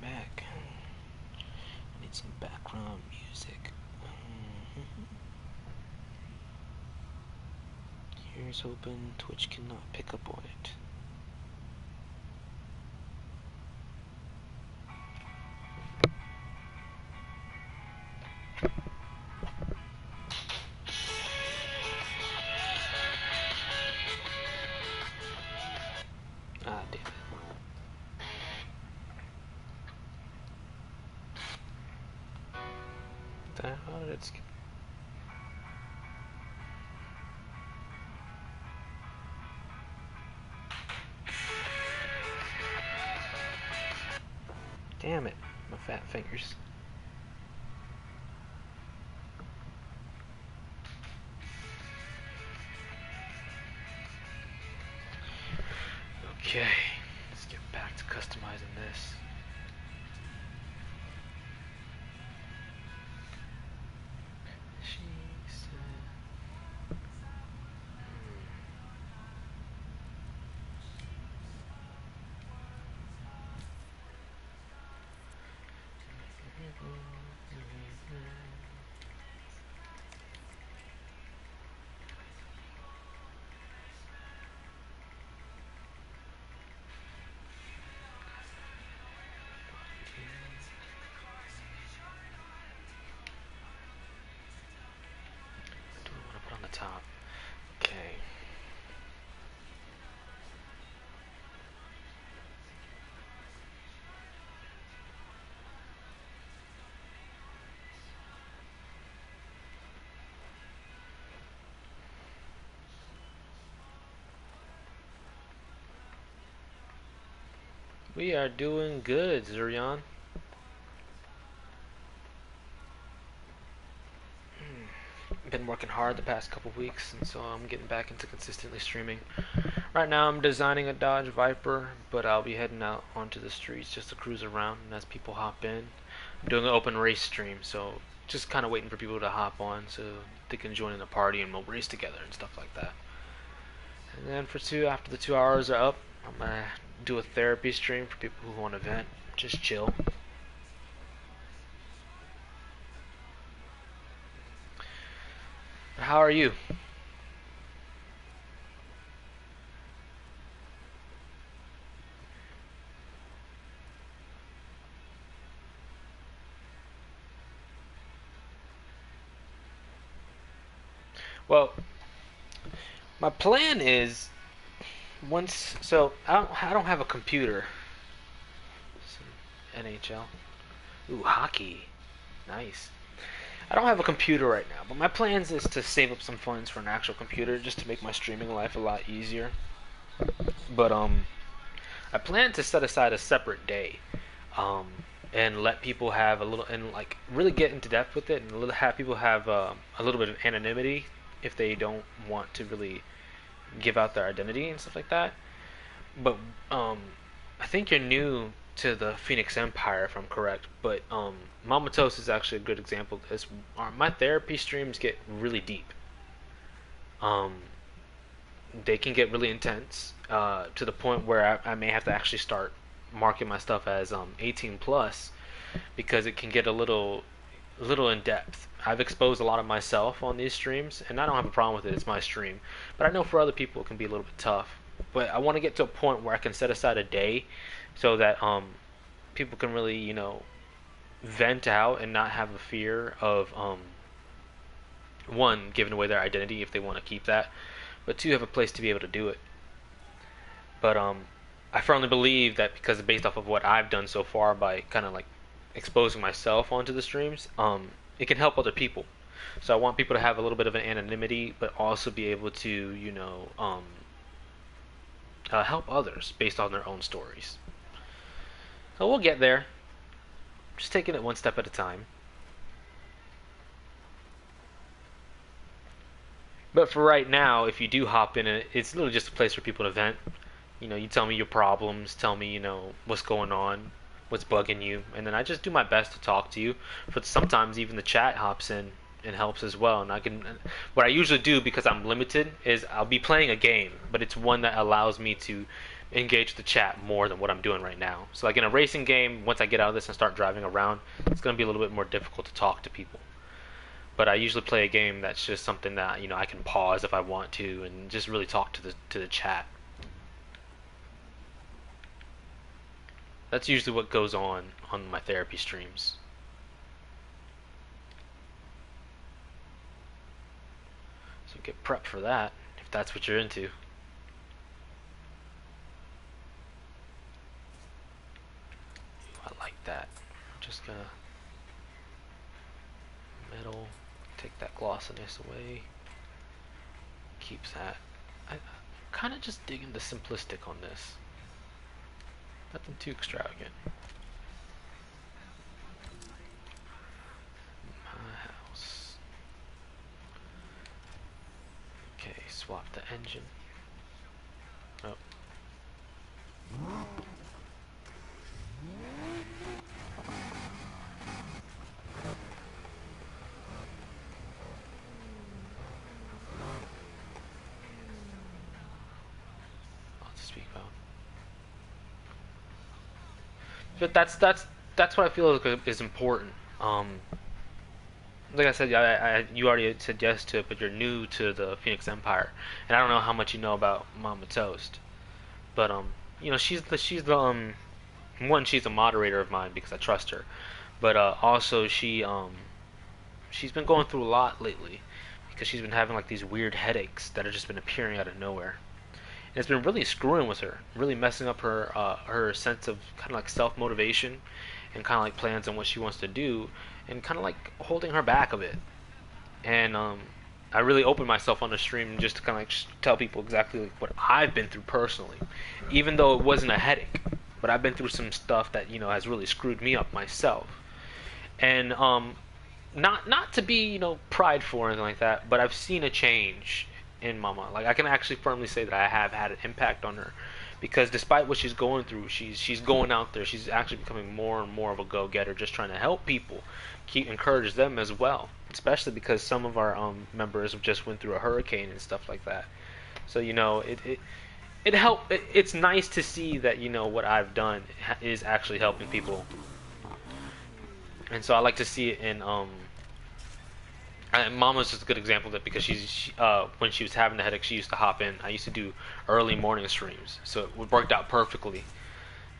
back. I need some background music. Here's hoping Twitch cannot pick up on it. Ah, damn it. How did it skip? Damn it, my fat fingers. Okay, let's get back to customizing this. She said, what do we want to put on the top? Okay. We are doing good, Zurion. Been working hard the past couple weeks, and so I'm getting back into consistently streaming. Right now I'm designing a Dodge Viper, but I'll be heading out onto the streets just to cruise around, and as people hop in, I'm doing an open race stream, so just kind of waiting for people to hop on so they can join in the party and we'll race together and stuff like that. And then after the 2 hours are up, I'm gonna do a therapy stream for people who want to vent, just chill. How are you? Well, my plan is I don't have a computer. NHL. Ooh, hockey. Nice. I don't have a computer right now, but my plans is to save up some funds for an actual computer just to make my streaming life a lot easier. But I plan to set aside a separate day, and let people have a little, and like really get into depth with it, and have people have a little bit of anonymity if they don't want to really give out their identity and stuff like that. But I think you're new to the Phoenix Empire, if I'm correct. But Mamatos is actually a good example of this. My therapy streams get really deep. They can get really intense to the point where I may have to actually start marking my stuff as 18 plus because it can get a little in depth. I've exposed a lot of myself on these streams, and I don't have a problem with it. It's my stream, but I know for other people it can be a little bit tough. But I want to get to a point where I can set aside a day so that people can really, vent out and not have a fear of one, giving away their identity if they want to keep that, but two, have a place to be able to do it. But I firmly believe that because based off of what I've done so far by kind of like exposing myself onto the streams, it can help other people. So I want people to have a little bit of an anonymity, but also be able to, help others based on their own stories. So we'll get there. Just taking it one step at a time. But for right now, if you do hop in, it's literally just a place for people to vent. You tell me your problems, tell me, what's going on, what's bugging you, and then I just do my best to talk to you. But sometimes even the chat hops in and helps as well. And what I usually do, because I'm limited, is I'll be playing a game, but it's one that allows me to engage the chat more than what I'm doing right now. So like in a racing game, once I get out of this and start driving around, it's going to be a little bit more difficult to talk to people. But I usually play a game that's just something that I can pause if I want to and just really talk to the chat. That's usually what goes on my therapy streams. So get prepped for that if that's what you're into. I like that. I'm just gonna metal, take that glossiness away. Keeps that. I'm kind of just digging the simplistic on this. Nothing too extravagant. My house. Okay, swap the engine. Oh. Lots to speak about. But that's what I feel is important. Like I said, you already said yes to it, but you're new to the Phoenix Empire, and I don't know how much you know about Mama Toast. But she's the one, she's a moderator of mine because I trust her, but also she's been going through a lot lately because she's been having like these weird headaches that have just been appearing out of nowhere. And it's been really screwing with her, really messing up her sense of kind of like self motivation and kind of like plans on what she wants to do, and kind of like holding her back a bit. And I really opened myself on the stream just to kind of like tell people exactly like what I've been through personally, even though it wasn't a headache. But I've been through some stuff that has really screwed me up myself, and not to be prideful or anything like that, but I've seen a change in Mama. Like I can actually firmly say that I have had an impact on her, because despite what she's going through, she's going out there. She's actually becoming more and more of a go-getter, just trying to help people, encourage them as well. Especially because some of our members have just went through a hurricane and stuff like that. So it's nice to see that what I've done is actually helping people, and so I like to see it in Mama's just a good example of it, because when she was having the headache, she used to hop in. I used to do early morning streams, so it worked out perfectly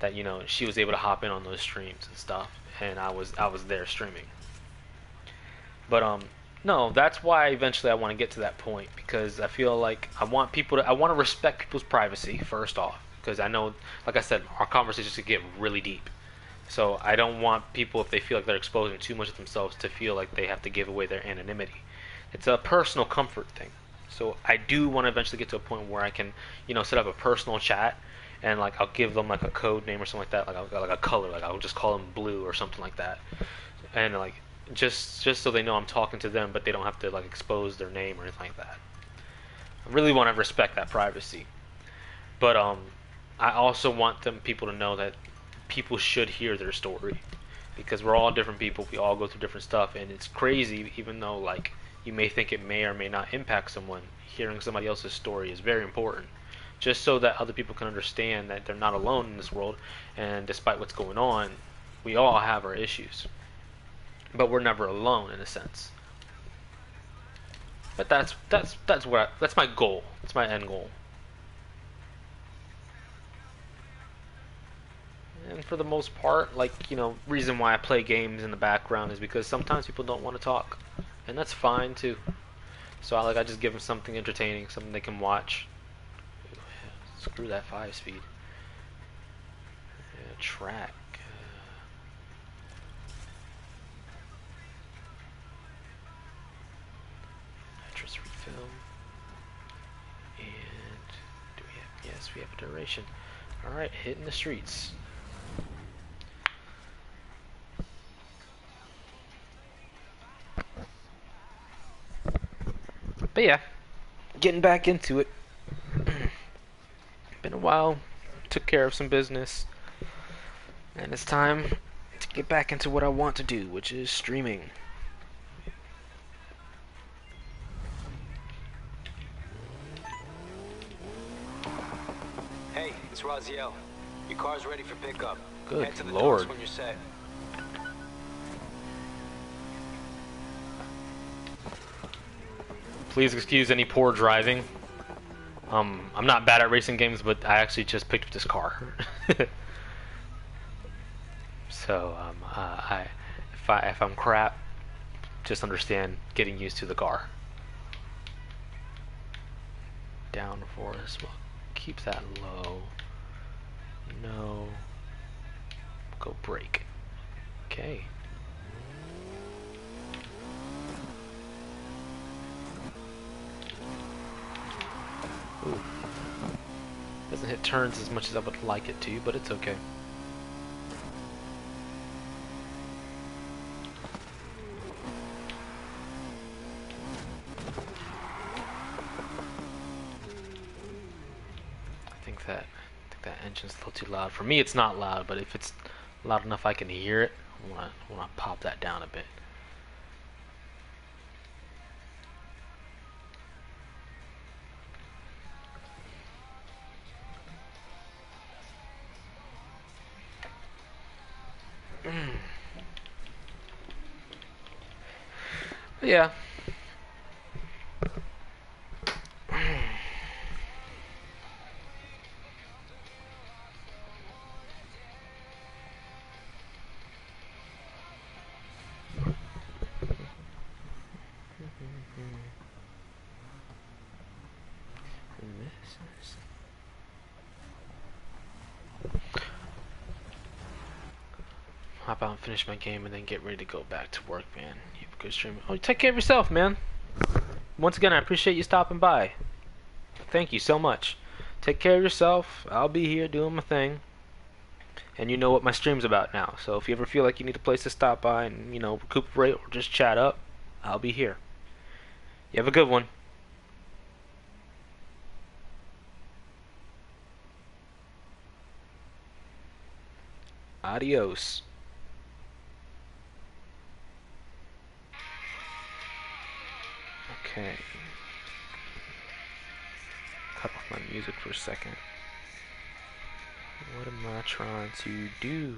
that she was able to hop in on those streams and stuff, and I was there streaming. But no, that's why eventually I want to get to that point, because I feel like I want to respect people's privacy first off, because I know, like I said, our conversations could get really deep. So I don't want people, if they feel like they're exposing too much of themselves, to feel like they have to give away their anonymity. It's a personal comfort thing. So I do want to eventually get to a point where I can, set up a personal chat, and like I'll give them like a code name or something like that, like a color, like I'll just call them Blue or something like that, and like just so they know I'm talking to them, but they don't have to like expose their name or anything like that. I really want to respect that privacy, but I also want people to know that people should hear their story, because we're all different people. We all go through different stuff, and it's crazy. Even though like you may think it may or may not impact someone, hearing somebody else's story is very important, just so that other people can understand that they're not alone in this world, and despite what's going on, we all have our issues, but we're never alone in a sense. But that's my goal. That's my end goal. And for the most part, like, reason why I play games in the background is because sometimes people don't want to talk, and that's fine too. So I just give them something entertaining, something they can watch. Screw that 5-speed. Yeah, track. Nitrous refill. And do we have? Yes, we have a duration. All right, hitting the streets. But yeah, getting back into it. Been a while, took care of some business, and it's time to get back into what I want to do, which is streaming. Hey, It's Raziel. Your car's ready for pickup. Good Head to the Lord. docks when you're set. Please excuse any poor driving. I'm not bad at racing games, but I actually just picked up this car. So if I'm crap, just understand getting used to the car. Down for us. Well, keep that low. No. Go brake. Okay. Ooh. Doesn't hit turns as much as I would like it to, but it's okay. I think that engine's a little too loud. For me, it's not loud, but if it's loud enough I can hear it, I wanna pop that down a bit. Yeah. Hop out and finish my game and then get ready to go back to work, man. You have a good stream. Oh, take care of yourself, man. Once again, I appreciate you stopping by. Thank you so much. Take care of yourself. I'll be here doing my thing. And you know what my stream's about now. So if you ever feel like you need a place to stop by and, you know, recuperate or just chat up, I'll be here. You have a good one. Adios. Okay. Cut off my music for a second. What am I trying to do?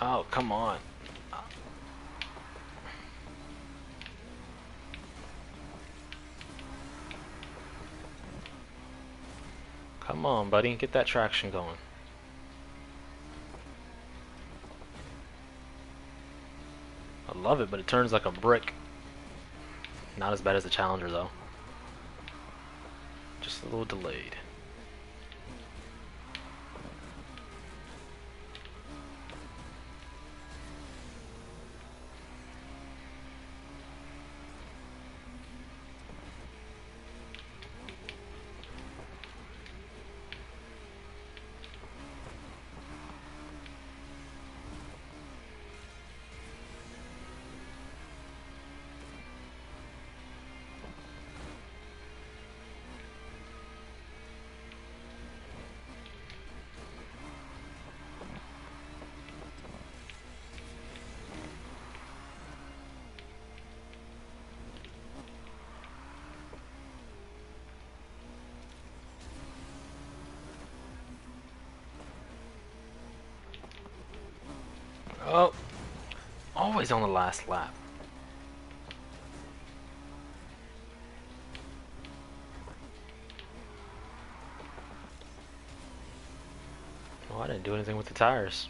Oh, come on. Come on, buddy. Get that traction going. I love it, but it turns like a brick. Not as bad as the Challenger, though. Just a little delayed. Oh, always on the last lap. Oh, I didn't do anything with the tires.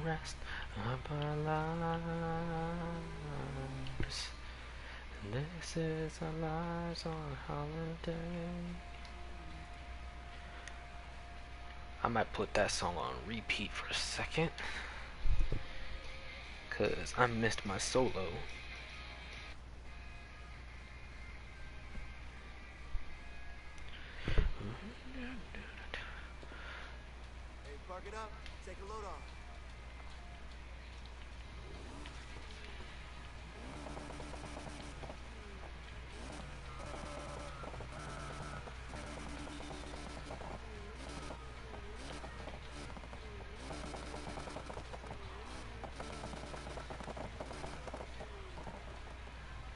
rest of our lives. This is our lives on holiday. I might put that song on repeat for a second, cause I missed my solo. Hey, park it up. Take a load off.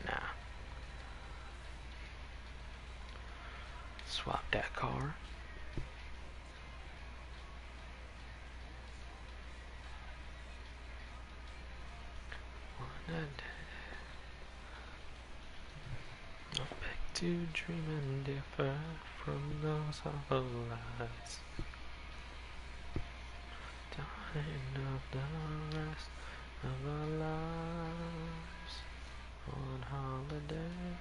Nah. Swap that car. Back to dream and differ from those hollow lights. Dying of the rest of our lives on holiday.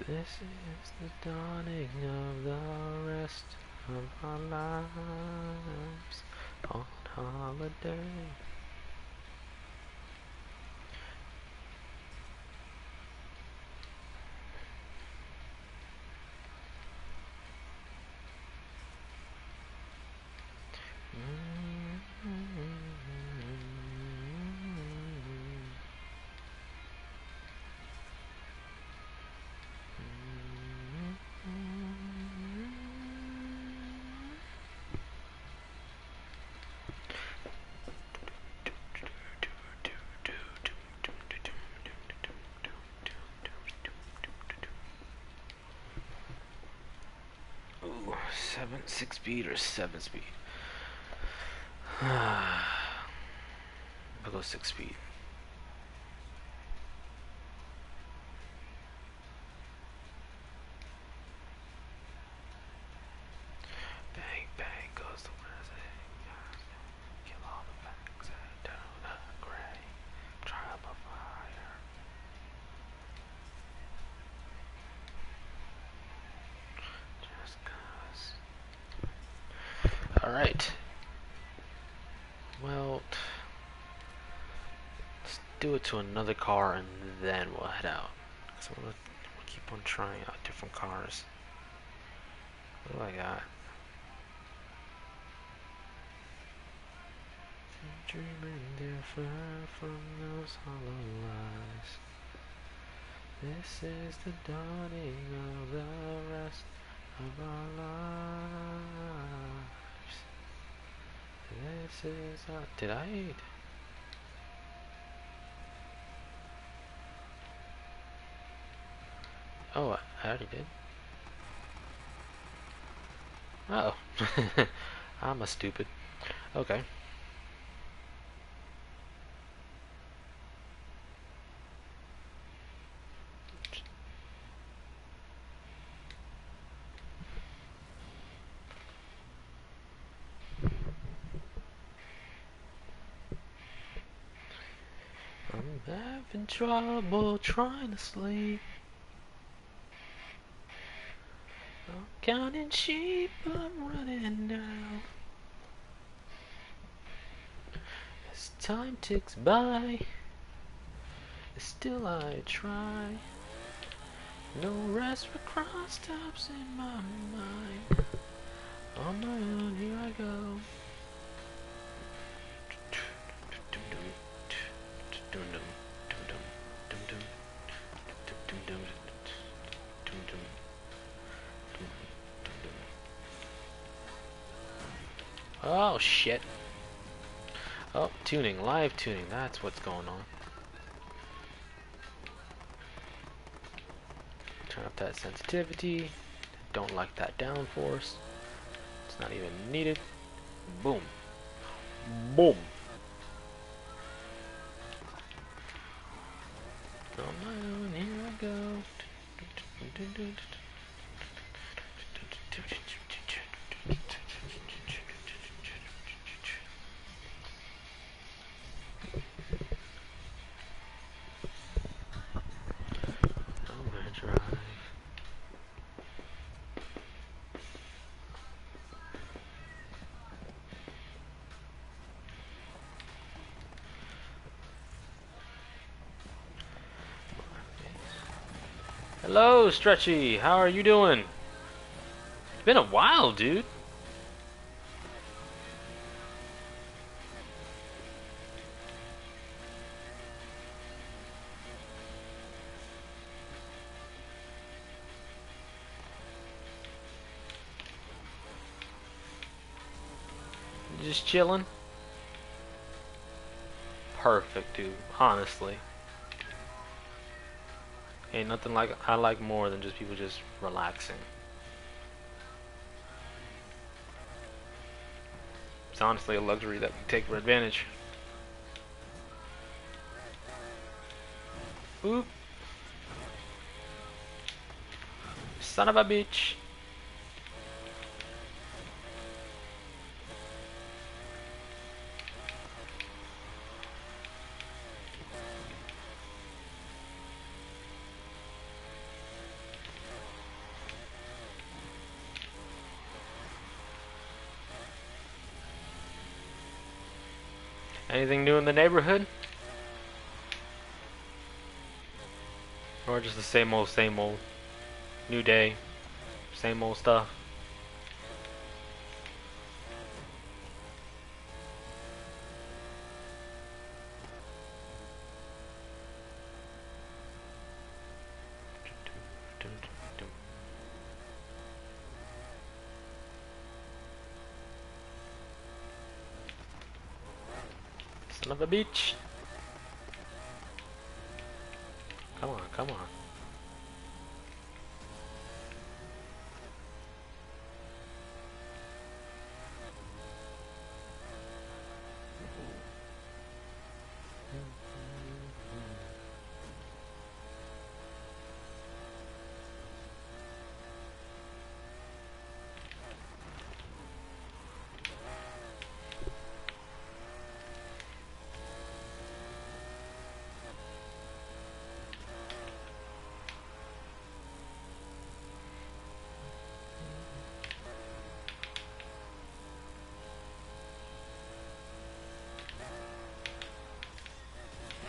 This is the dawning of the rest of our lives on holiday. Ooh, 6 speed or 7 speed? I'll go 6 speed. Bang, bang goes the president. Kill all the facts that don't agree. Trial by fire. Just cause. Alright. Well, let's do it to another car and then we'll head out. Because we'll keep on trying out different cars. What do I got? Dreaming different from those hollow lies. This is the dawning of the rest of our lives. This is our... Did I eat? Oh, I already did. Oh. I'm a stupid. Okay. I'm having trouble trying to sleep. I'm counting sheep, I'm running now. As time ticks by, still I try. No rest for cross stops in my mind. On my own, here I go. Oh shit. Oh, tuning, live tuning. That's what's going on. Turn up that sensitivity. Don't like that downforce. It's not even needed. Boom. Boom. On my own, here I go. I'm gonna drive. Hello, Stretchy. How are you doing? It's been a while, dude. Just chilling. Perfect, dude. Honestly, ain't nothing like I like more than just people just relaxing. It's honestly a luxury that we take for advantage. Oop. Son of a bitch. Anything new in the neighborhood? Or just the same old, same old? New day, same old stuff? Son of a bitch. Come on, come on.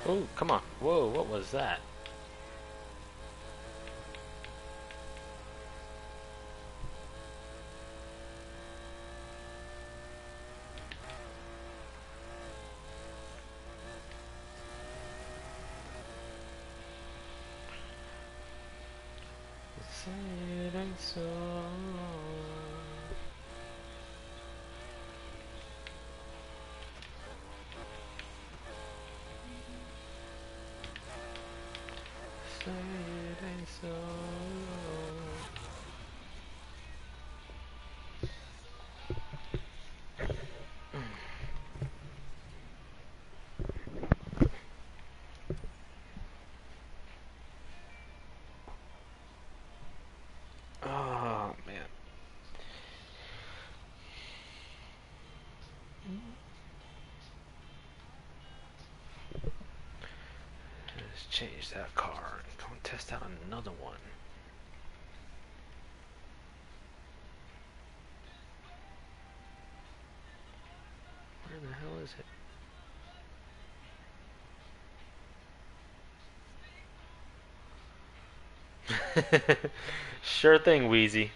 Oh, come on. Whoa, what was that? It ain't so. Say it ain't so. Oh man. Let's change that car and go and test out another one. Where the hell is it? Sure thing, Wheezy.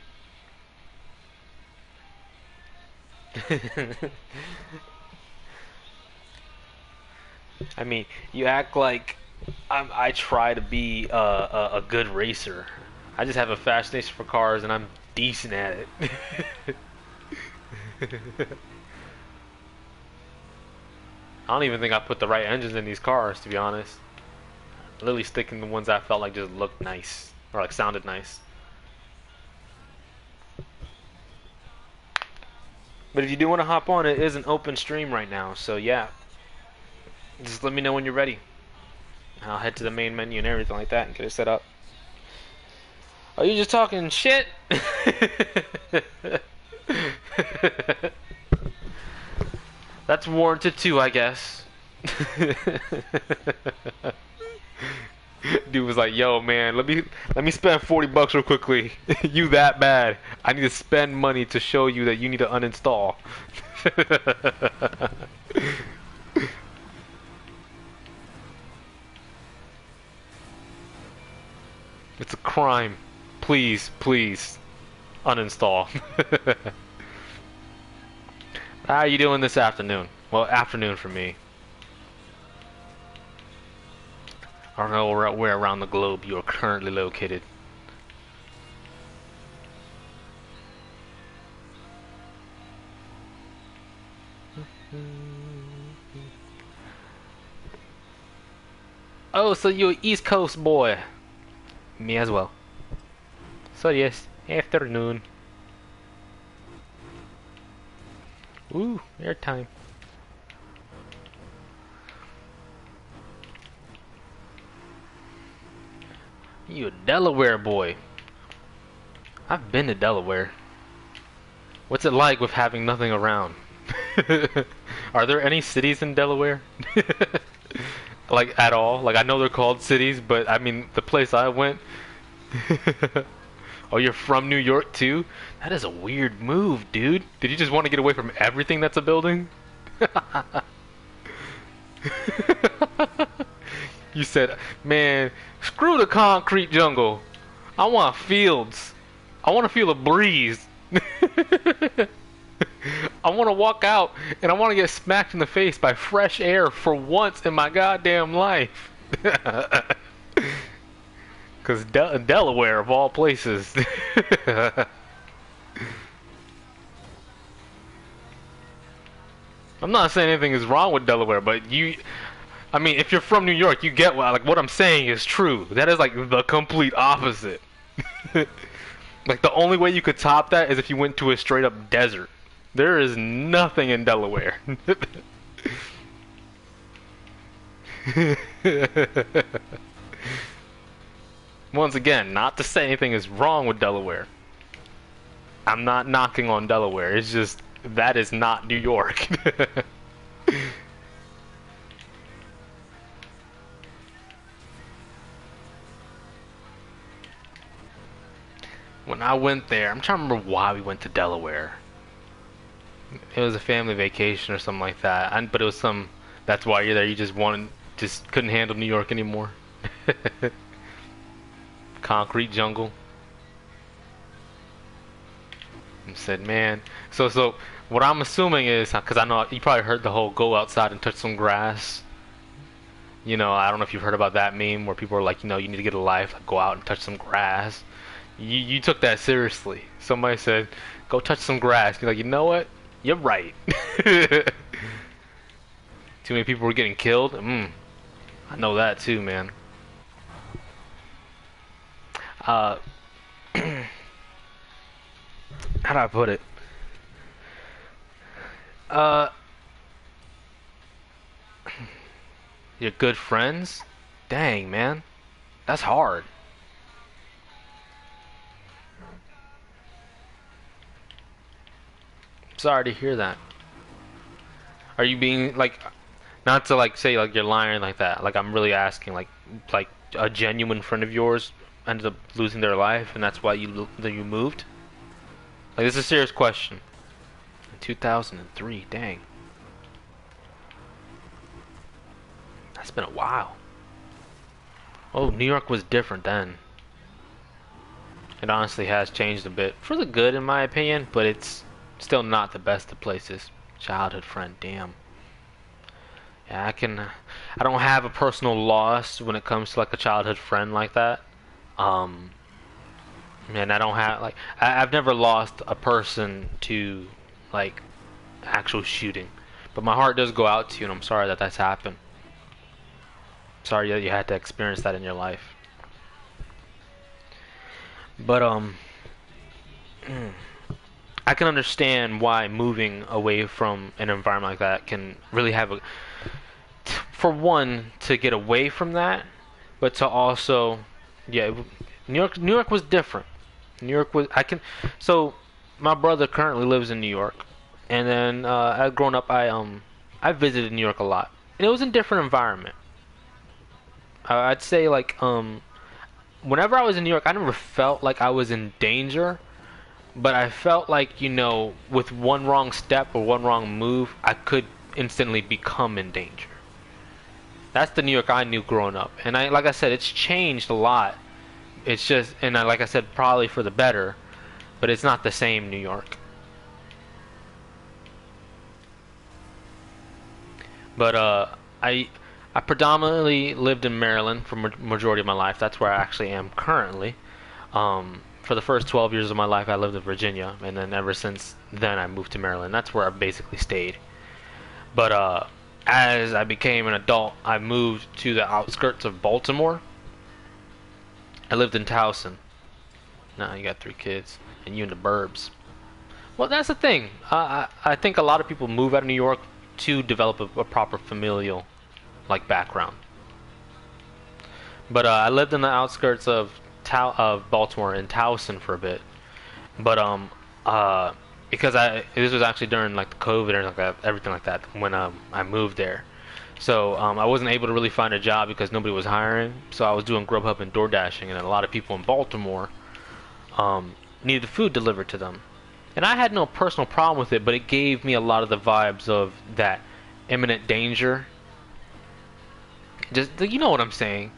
I mean, you act like I try to be a good racer. I just have a fascination for cars, and I'm decent at it. I don't even think I put the right engines in these cars, to be honest. Literally sticking the ones I felt like just looked nice or like sounded nice. But if you do want to hop on, it is an open stream right now, so yeah. Just let me know when you're ready. I'll head to the main menu and everything like that and get it set up. Are you just talking shit? That's warranted too, I guess. Dude was like, "Yo, man, let me spend $40 real quickly. You that bad? I need to spend money to show you that you need to uninstall." It's a crime. Please, please, uninstall. How are you doing this afternoon? Well, afternoon for me. I don't know where around the globe you are currently located. Oh, so you're an East Coast boy. Me as well. So yes, afternoon. Ooh, airtime. You a Delaware boy. I've been to Delaware. What's it like with having nothing around? Are there any cities in Delaware? Like, at all? Like, I know they're called cities, but I mean, the place I went... Oh, you're from New York too? That is a weird move, dude. Did you just want to get away from everything that's a building? You said, man, screw the concrete jungle. I want fields. I want to feel a breeze. I want to walk out and I want to get smacked in the face by fresh air for once in my goddamn life. Because Delaware, of all places. I'm not saying anything is wrong with Delaware, but I mean, if you're from New York, you get what I'm saying is true. That is like the complete opposite. Like the only way you could top that is if you went to a straight up desert. There is nothing in Delaware. Once again, not to say anything is wrong with Delaware. I'm not knocking on Delaware. It's just that is not New York. When I went there, I'm trying to remember why we went to Delaware. It was a family vacation or something like that. But it was some. That's why you're there. You just couldn't handle New York anymore. Concrete jungle. And said, man. So what I'm assuming is, because I know you probably heard the whole go outside and touch some grass. You know, I don't know if you've heard about that meme where people are like, you know, you need to get a life, like go out and touch some grass. You took that seriously. Somebody said, go touch some grass. You're like, you know what? You're right. Too many people were getting killed. I know that too, man. How do I put it? You're good friends? Dang, man. That's hard. Sorry to hear that. Are you being like, not to like say like you're lying like that. Like I'm really asking, like a genuine friend of yours ended up losing their life, and that's why you moved. Like this is a serious question. In 2003, dang. That's been a while. Oh, New York was different then. It honestly has changed a bit for the good, in my opinion, but it's still not the best of places. Childhood friend, damn. Yeah, I don't have a personal loss when it comes to like a childhood friend like that. And I don't have like I've never lost a person to like actual shooting. But my heart does go out to you, and I'm sorry that that's happened. Sorry that you had to experience that in your life. But I can understand why moving away from an environment like that can really have a, for one, to get away from that, but to also, yeah, New York was different. New York was, so my brother currently lives in New York, and then I growing up, I visited New York a lot, and it was a different environment. I'd say like whenever I was in New York, I never felt like I was in danger, but I felt like, with one wrong step or one wrong move, I could instantly become in danger. That's the New York I knew growing up, and like I said, it's changed a lot. It's just, and like I said, probably for the better, but it's not the same New York. But I predominantly lived in Maryland for majority of my life. That's where I actually am currently. For the first 12 years of my life, I lived in Virginia, and then ever since then, I moved to Maryland. That's where I basically stayed. But as I became an adult, I moved to the outskirts of Baltimore. I lived in Towson. Now you got 3 kids, and you in the burbs. Well, that's the thing. I think a lot of people move out of New York to develop a proper familial background. But I lived in the outskirts of Baltimore in Towson for a bit. But because this was actually during the COVID and everything like that when I moved there. So I wasn't able to really find a job because nobody was hiring. So I was doing Grubhub and door dashing, and a lot of people in Baltimore needed food delivered to them. And I had no personal problem with it, but it gave me a lot of the vibes of that imminent danger. Just, you know what I'm saying?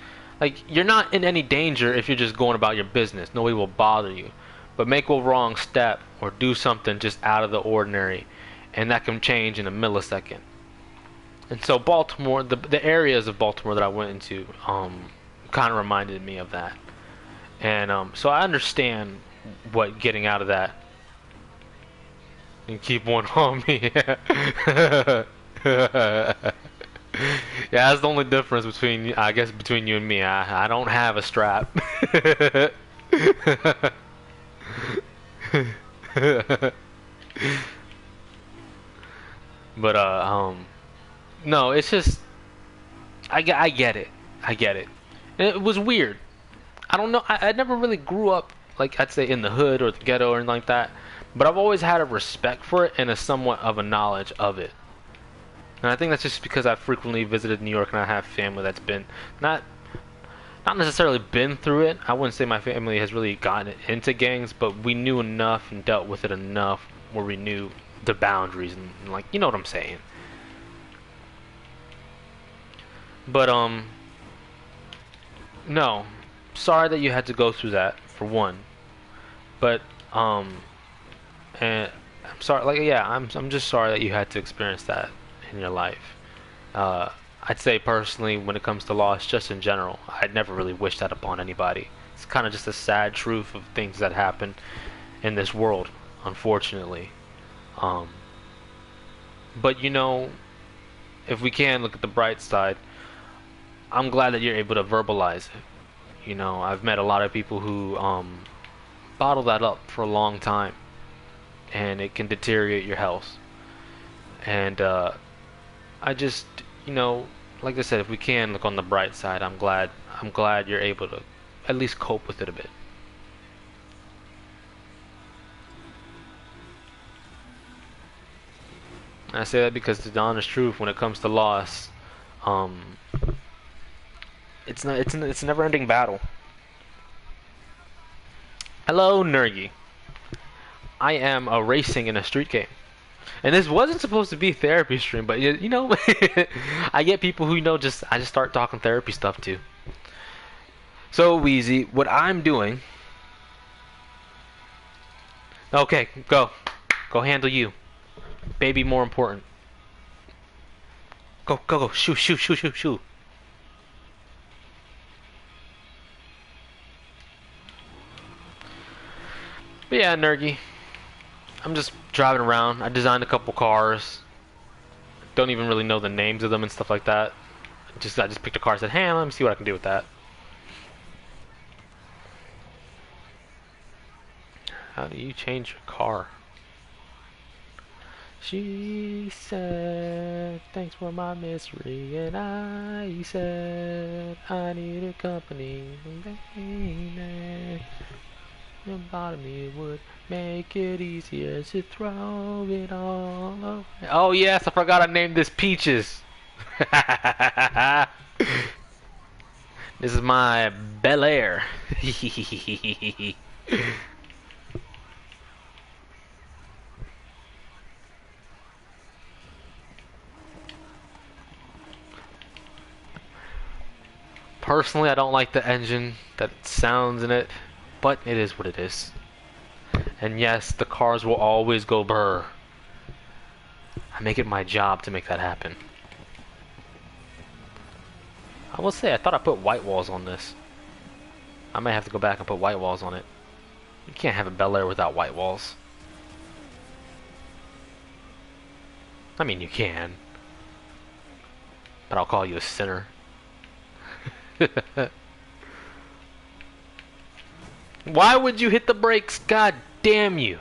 You're not in any danger if you're just going about your business. Nobody will bother you. But make a wrong step or do something just out of the ordinary, and that can change in a millisecond. And so Baltimore, the areas of Baltimore that I went into, kind of reminded me of that. And so I understand what getting out of that. And keep one on me. Yeah, that's the only difference between, I guess, between you and me. I don't have a strap. But no, it's just I get it. I get it. And it was weird. I don't know. I never really grew up I'd say in the hood or the ghetto or anything like that. But I've always had a respect for it and a somewhat of a knowledge of it. And I think that's just because I've frequently visited New York and I have family that's been not necessarily been through it. I wouldn't say my family has really gotten into gangs, but we knew enough and dealt with it enough where we knew the boundaries and you know what I'm saying. But no, sorry that you had to go through that for one. But and I'm sorry, I'm just sorry that you had to experience that in your life. I'd say personally, when it comes to loss, just in general, I'd never really wish that upon anybody. It's kind of just a sad truth of things that happen in this world, unfortunately. But if we can look at the bright side, I'm glad that you're able to verbalize it. I've met a lot of people who bottle that up for a long time, and it can deteriorate your health. And I just, like I said, if we can look on the bright side, I'm glad you're able to at least cope with it a bit. I say that because the honest truth, when it comes to loss, it's a never-ending battle. Hello, Nergi. I am racing in a street game. And this wasn't supposed to be a therapy stream, but I get people who I just start talking therapy stuff too. So Wheezy, what I'm doing. Okay, go handle you. Baby, more important. Go, shoot. But yeah, Nergy, I'm just driving around. I designed a couple cars. don't even really know the names of them and stuff like that. I just picked a car and said, hey, let me see what I can do with that. How do you change your car? She said, thanks for my misery, and I said, I need a company, baby. The bottom me would make it easier to throw it all away. Oh yes, I forgot I named this Peaches. This is my Bel Air. Personally, I don't like the engine that sounds in it, but it is what it is. And yes, the cars will always go brr. I make it my job to make that happen. I will say, I thought I put white walls on this. I might have to go back and put white walls on it. You can't have a Bel Air without white walls. I mean, you can. But I'll call you a sinner. Why would you hit the brakes? God damn you.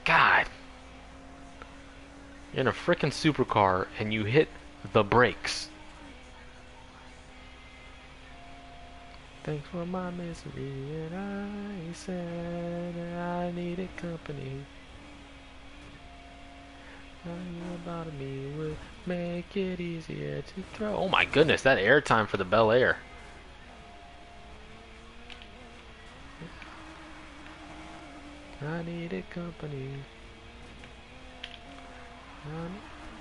God. You're in a frickin' supercar and you hit the brakes. Thanks for my misery, and I said I needed company. About me would make it easier to throw. Oh my goodness, that airtime for the Bel Air. I needed company.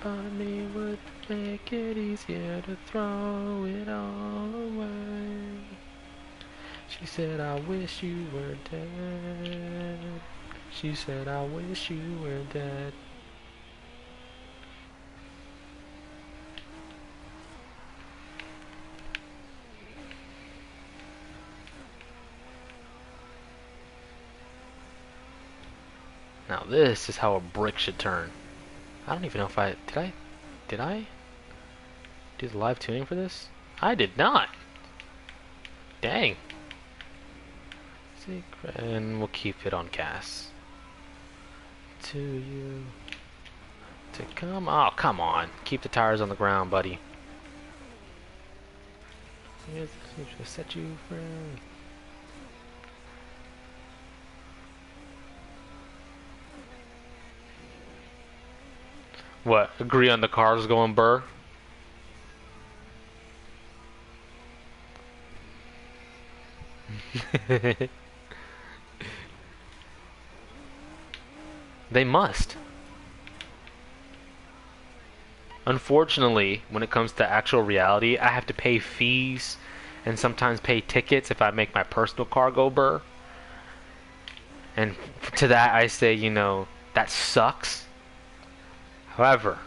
About me would make it easier to throw it all away. She said, I wish you were dead. She said, I wish you were dead. Now this is how a brick should turn. I don't even know if did I do the live tuning for this? I did not. Dang. Secret, and we'll keep it on gas. To you to come. Oh, come on. Keep the tires on the ground, buddy. Here's the future set you free. What? Agree on the cars going burr? They must. Unfortunately, when it comes to actual reality, I have to pay fees and sometimes pay tickets if I make my personal car go burr. And to that I say, you know, that sucks. However,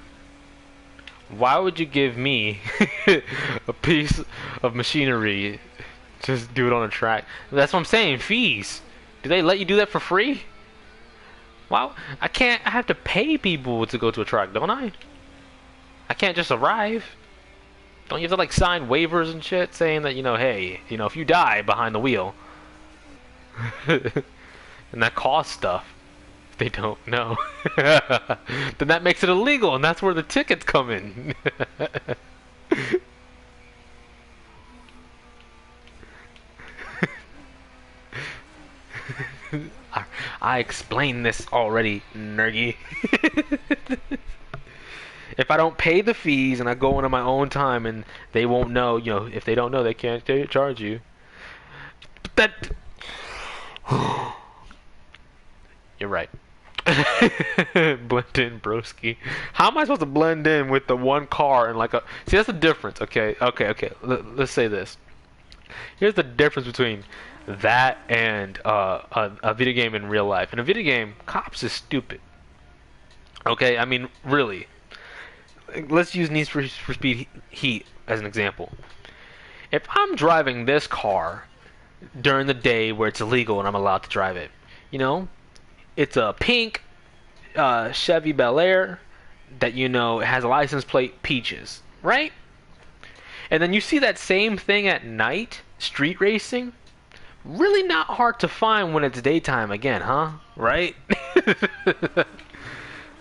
why would you give me a piece of machinery, just do it on a track? That's what I'm saying, fees. Do they let you do that for free? Well, I have to pay people to go to a track, don't I? I can't just arrive. Don't you have to like sign waivers and shit saying that, you know, hey, you know, if you die behind the wheel, and that costs stuff. They don't know. Then that makes it illegal, and that's where the tickets come in. I explained this already, nerdy. If I don't pay the fees and I go into my own time and they won't know, you know, if they don't know, they can't charge you. But that... You're right. Blend in, broski. How am I supposed to blend in with the one car and like a... See, that's the difference, okay? Okay. Let's say this. Here's the difference between that and a video game in real life. In a video game, cops is stupid. Okay, I mean, really. Let's use Need for Speed Heat as an example. If I'm driving this car during the day where it's illegal and I'm allowed to drive it, you know, It's a pink Chevy Bel Air that has a license plate Peaches, right? And then you see that same thing at night, street racing. Really not hard to find when it's daytime again, huh? Right?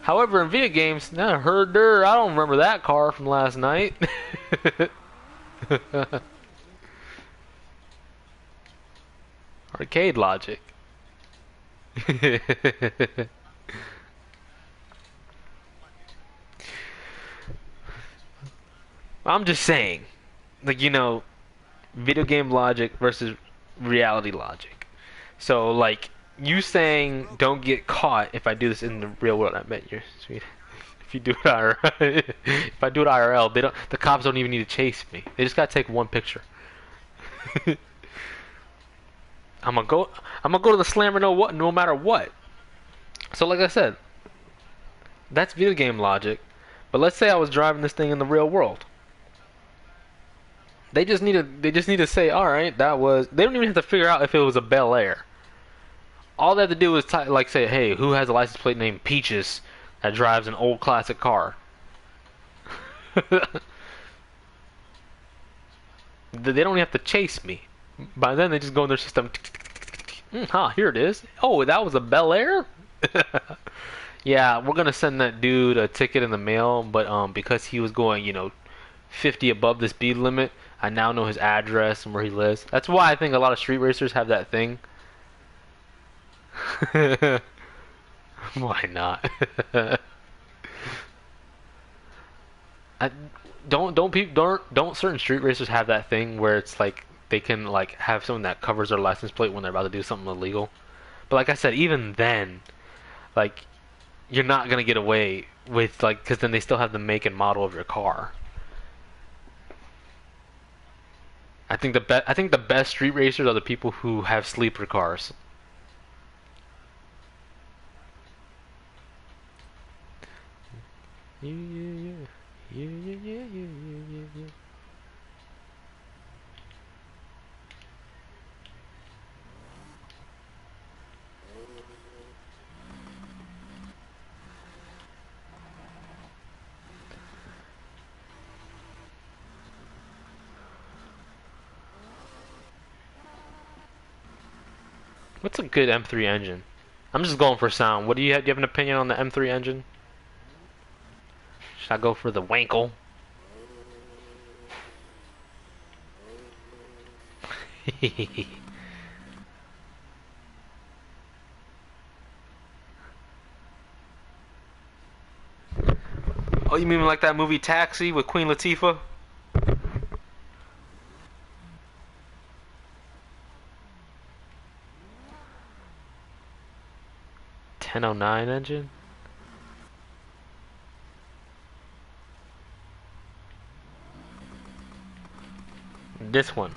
However, in video games, nah, herder, I don't remember that car from last night. Arcade logic. I'm just saying, like, video game logic versus reality logic. So, like, you saying don't get caught if I do this in the real world. I bet you're sweet. If you do it IRL, if I do it IRL, the cops don't even need to chase me. They just gotta take one picture. I'm gonna go. I'm gonna go to the slammer no matter what. So, like I said, that's video game logic. But let's say I was driving this thing in the real world. They just need to say, all right, that was. They don't even have to figure out if it was a Bel Air. All they have to do is say, hey, who has a license plate named Peaches that drives an old classic car? They don't have to chase me. By then, they just go in their system. Here it is. Oh, that was a Bel Air? Yeah, we're gonna send that dude a ticket in the mail, but because he was going, 50 above the speed limit, I now know his address and where he lives. That's why I think a lot of street racers have that thing. Why not? I, don't certain street racers have that thing where it's like they can like have someone that covers their license plate when they're about to do something illegal? But like I said, even then, like you're not gonna get away with like because then they still have the make and model of your car. I think the best street racers are the people who have sleeper cars. Yeah, yeah, yeah. Yeah, yeah, yeah, yeah, yeah, yeah, yeah. What's a good M3 engine? I'm just going for sound. What do you have? Do you have an opinion on the M3 engine? Should I go for the Wankel? Oh, you mean like that movie Taxi with Queen Latifah? 1009 engine? This one.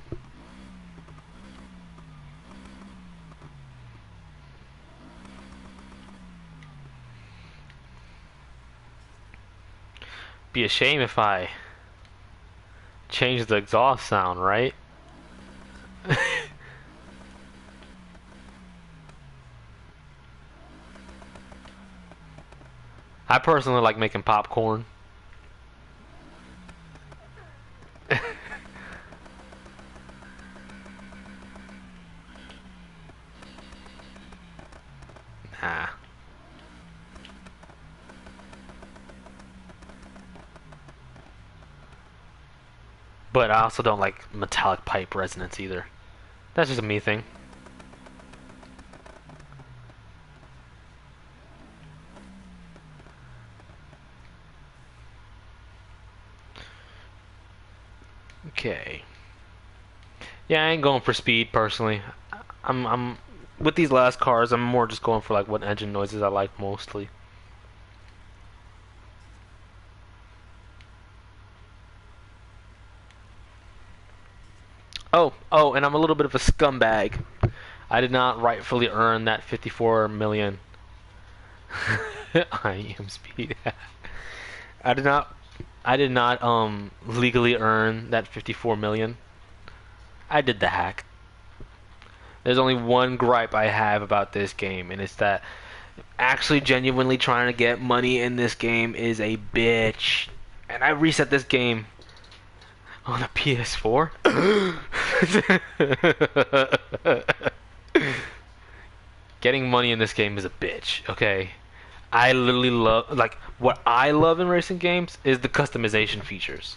Be a shame if I change the exhaust sound, right? I personally like making popcorn. Nah. But I also don't like metallic pipe resonance either. That's just a me thing. Okay. Yeah, I ain't going for speed personally. I'm with these last cars. I'm more just going for like what engine noises I like mostly. Oh, and I'm a little bit of a scumbag. I did not rightfully earn that 54 million. I am speed. I did not. I did not legally earn that 54 million. I did the hack. There's only one gripe I have about this game, and it's that Actually genuinely trying to get money in this game is a bitch. And I reset this game on a PS4. Getting money in this game is a bitch, okay? I literally love, like, what I love in racing games is the customization features.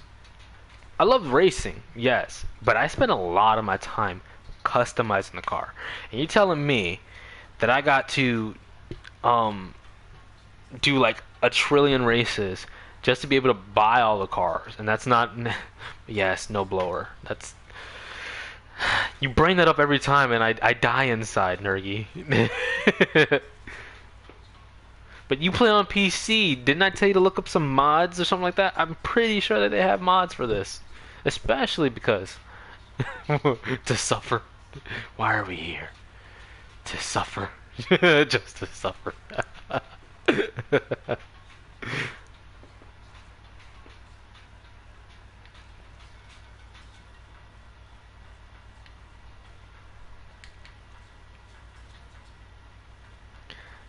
I love racing, yes, but I spend a lot of my time customizing the car. And you're telling me that I got to um do like a trillion races just to be able to buy all the cars, and that's not yes, no blower. That's you bring that up every time, and I die inside, Nergy. But you play on PC. Didn't I tell you to look up some mods or something like that? I'm pretty sure that they have mods for this. Especially because to suffer. Why are we here? To suffer. Just to suffer.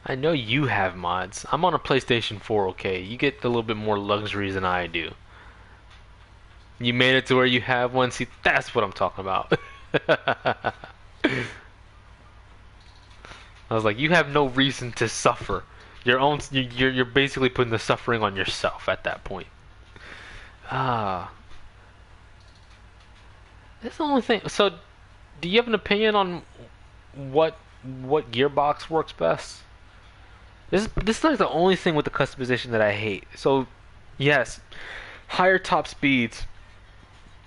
I know you have mods. I'm on a PlayStation 4, okay? You get a little bit more luxuries than I do. You made it to where you have one. See, that's what I'm talking about. I was like, you have no reason to suffer. Your own, you're basically putting the suffering on yourself at that point. Ah, that's the only thing. So, do you have an opinion on what what gearbox works best? This is like the only thing with the customization that I hate. So, yes, higher top speeds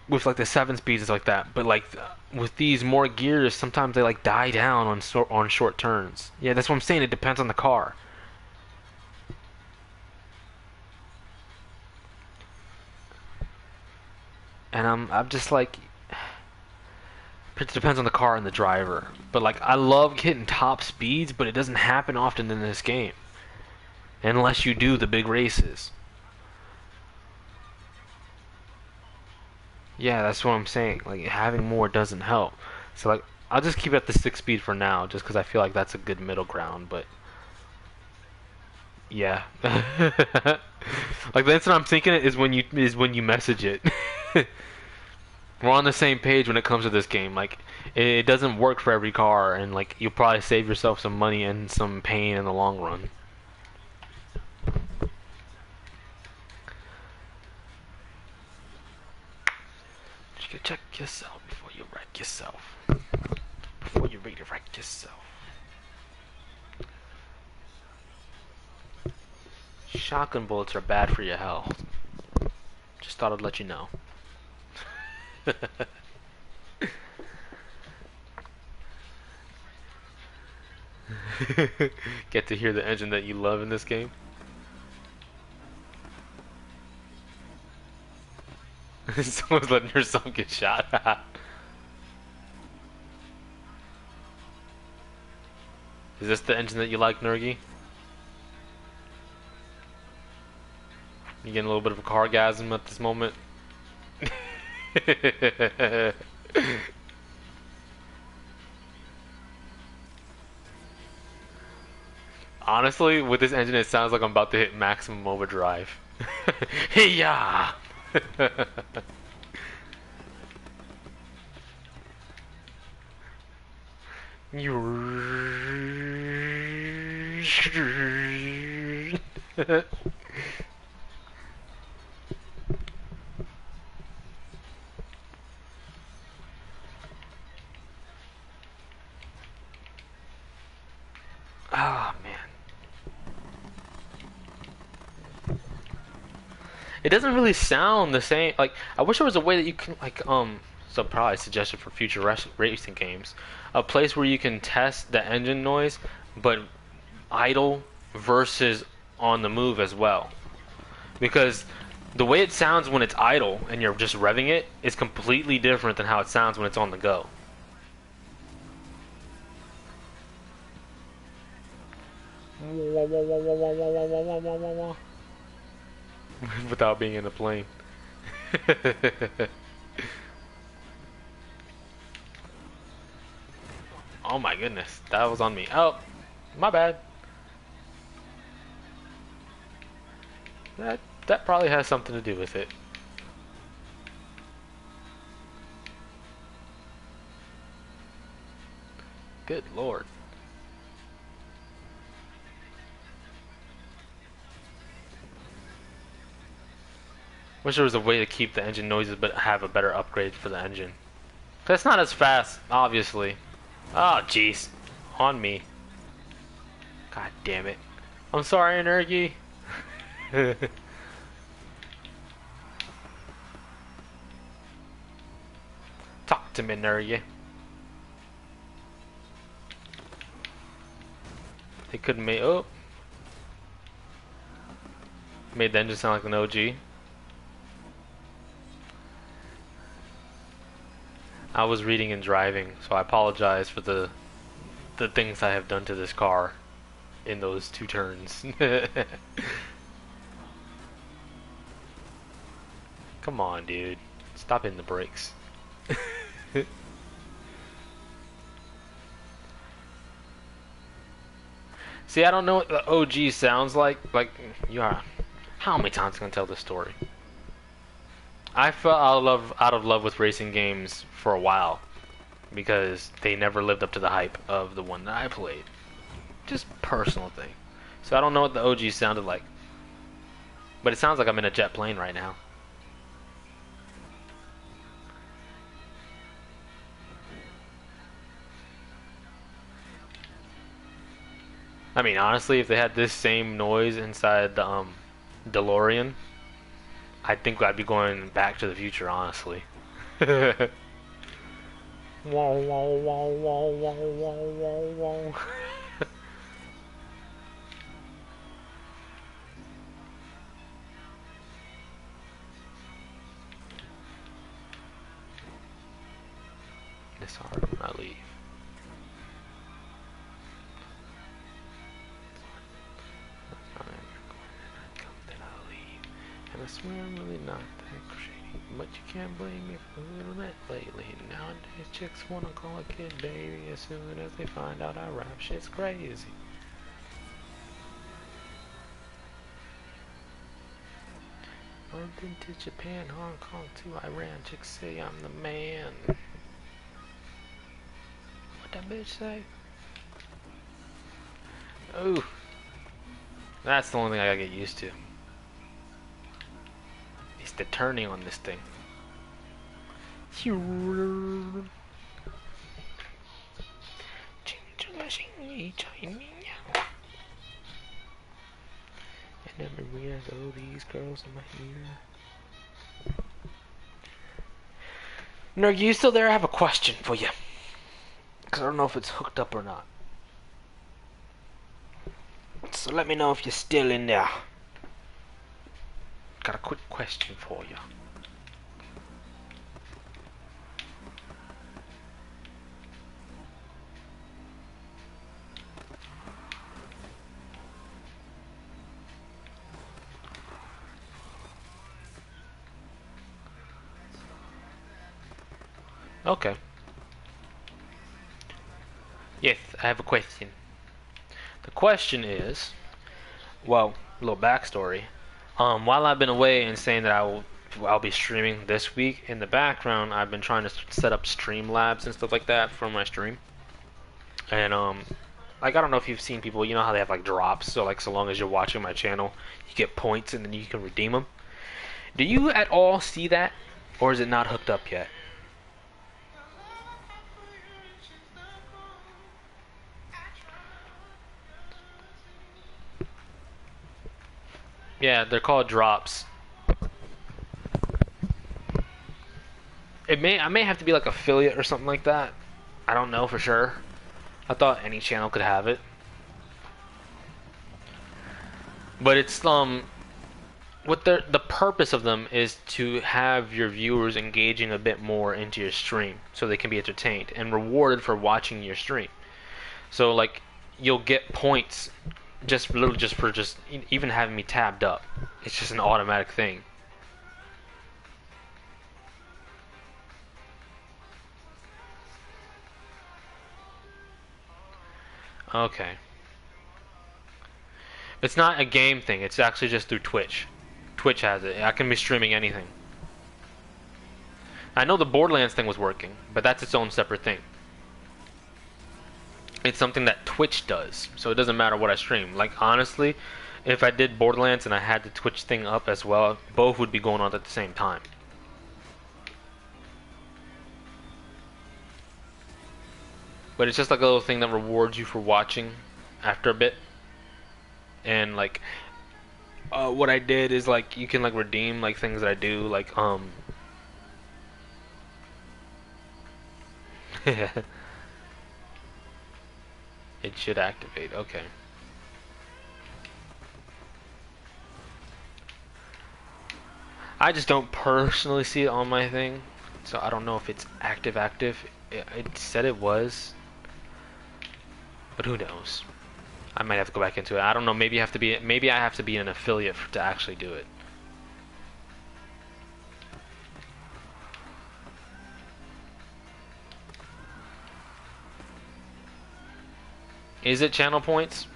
with like the 7 speeds is like that, but like with these more gears, sometimes they like die down on short turns. Yeah, that's what I'm saying. It depends on the car. And I'm just like, it depends on the car and the driver. But like, I love hitting top speeds, but it doesn't happen often in this game, unless you do the big races. Yeah, that's what I'm saying. Like, having more doesn't help. So like, I'll just keep it at the 6 speed for now, just because I feel like that's a good middle ground. But yeah, like that's what I'm thinking is when you message it. We're on the same page when it comes to this game. Like, it doesn't work for every car, and like you'll probably save yourself some money and some pain in the long run. You can check yourself before you wreck yourself. Before you really wreck yourself. Shotgun bullets are bad for your health. Just thought I'd let you know. Get to hear the engine that you love in this game. Someone's letting her son get shot. Is this the engine that you like, Nergy? You getting a little bit of a cargasm at this moment? Honestly, with this engine, it sounds like I'm about to hit maximum overdrive. Hey ya! Oh man. It doesn't really sound the same. Like, I wish there was a way that you can, like, so probably suggested for future racing games, a place where you can test the engine noise, but idle versus on the move as well. Because the way it sounds when it's idle and you're just revving it is completely different than how it sounds when it's on the go. Without being in a plane. Oh my goodness, that was on me. Oh, my bad. That probably has something to do with it. Good lord. Wish there was a way to keep the engine noises but have a better upgrade for the engine. Cause it's not as fast, obviously. Oh jeez. On me. God damn it. I'm sorry, Energy. Talk to me, Energy. They couldn't make. Oh. Made the engine sound like an OG. I was reading and driving, so I apologize for the things I have done to this car in those 2 turns. Come on, dude. Stop hitting the brakes. See, I don't know what the OG sounds like. Like, you are. How many times can I tell this story? I fell out of love with racing games for a while because they never lived up to the hype of the one that I played. Just personal thing. So I don't know what the OG sounded like, but it sounds like I'm in a jet plane right now. I mean, honestly, if they had this same noise inside the DeLorean, I think I'd be going Back to the Future, honestly. Whoa, whoa, whoa, whoa, whoa, whoa, whoa, whoa. It's hard when I leave. And I swear I'm really not that shady, but you can't blame me for a little bit lately. Nowadays chicks wanna call a kid baby as soon as they find out I rap. Shit's crazy. London to Japan, Hong Kong to Iran. Chicks say I'm the man. What that bitch say? Ooh. That's the only thing I gotta get used to. It's the turning on this thing. And then Maria's, oh, these girls in my ear. Nerg, you still there? I have a question for you. Because I don't know if it's hooked up or not. So let me know if you're still in there. Got a quick question for you. Okay. Yes, I have a question. The question is, well, a little backstory. While I've been away and saying that I'll be streaming this week, in the background I've been trying to set up Streamlabs and stuff like that for my stream. And like, I don't know if you've seen people, you know how they have like drops, so like so long as you're watching my channel, you get points and then you can redeem them. Do you at all see that, or is it not hooked up yet? Yeah, they're called drops. I may have to be like affiliate or something like that. I don't know for sure. I thought any channel could have it. But it's what the purpose of them is to have your viewers engaging a bit more into your stream so they can be entertained and rewarded for watching your stream. So like you'll get points just for even having me tabbed up. It's just an automatic thing. Okay. It's not a game thing. It's actually just through Twitch. Twitch has it. I can be streaming anything. I know the Borderlands thing was working, but that's its own separate thing. It's something that Twitch does, so it doesn't matter what I stream. Like, honestly, if I did Borderlands and I had the Twitch thing up as well, both would be going on at the same time. But it's just like a little thing that rewards you for watching after a bit. And like, what I did is like you can like redeem like things that I do, like it should activate. Okay. I just don't personally see it on my thing, so I don't know if it's active. It said it was, but who knows? I might have to go back into it. I don't know. Maybe I have to be an affiliate to actually do it. Is it channel points?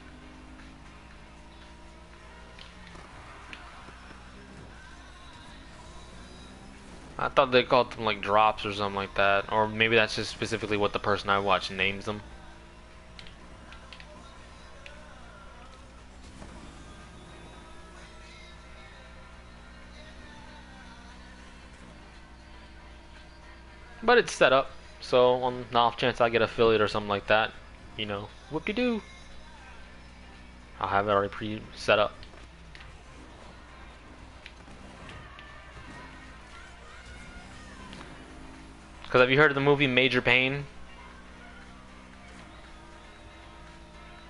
I thought they called them like drops or something like that, or maybe that's just specifically what the person I watch names them. But it's set up, so on the off chance I get affiliate or something like that, you know, whoop-de-doo. I'll have it already pre-set up. Because have you heard of the movie Major Pain?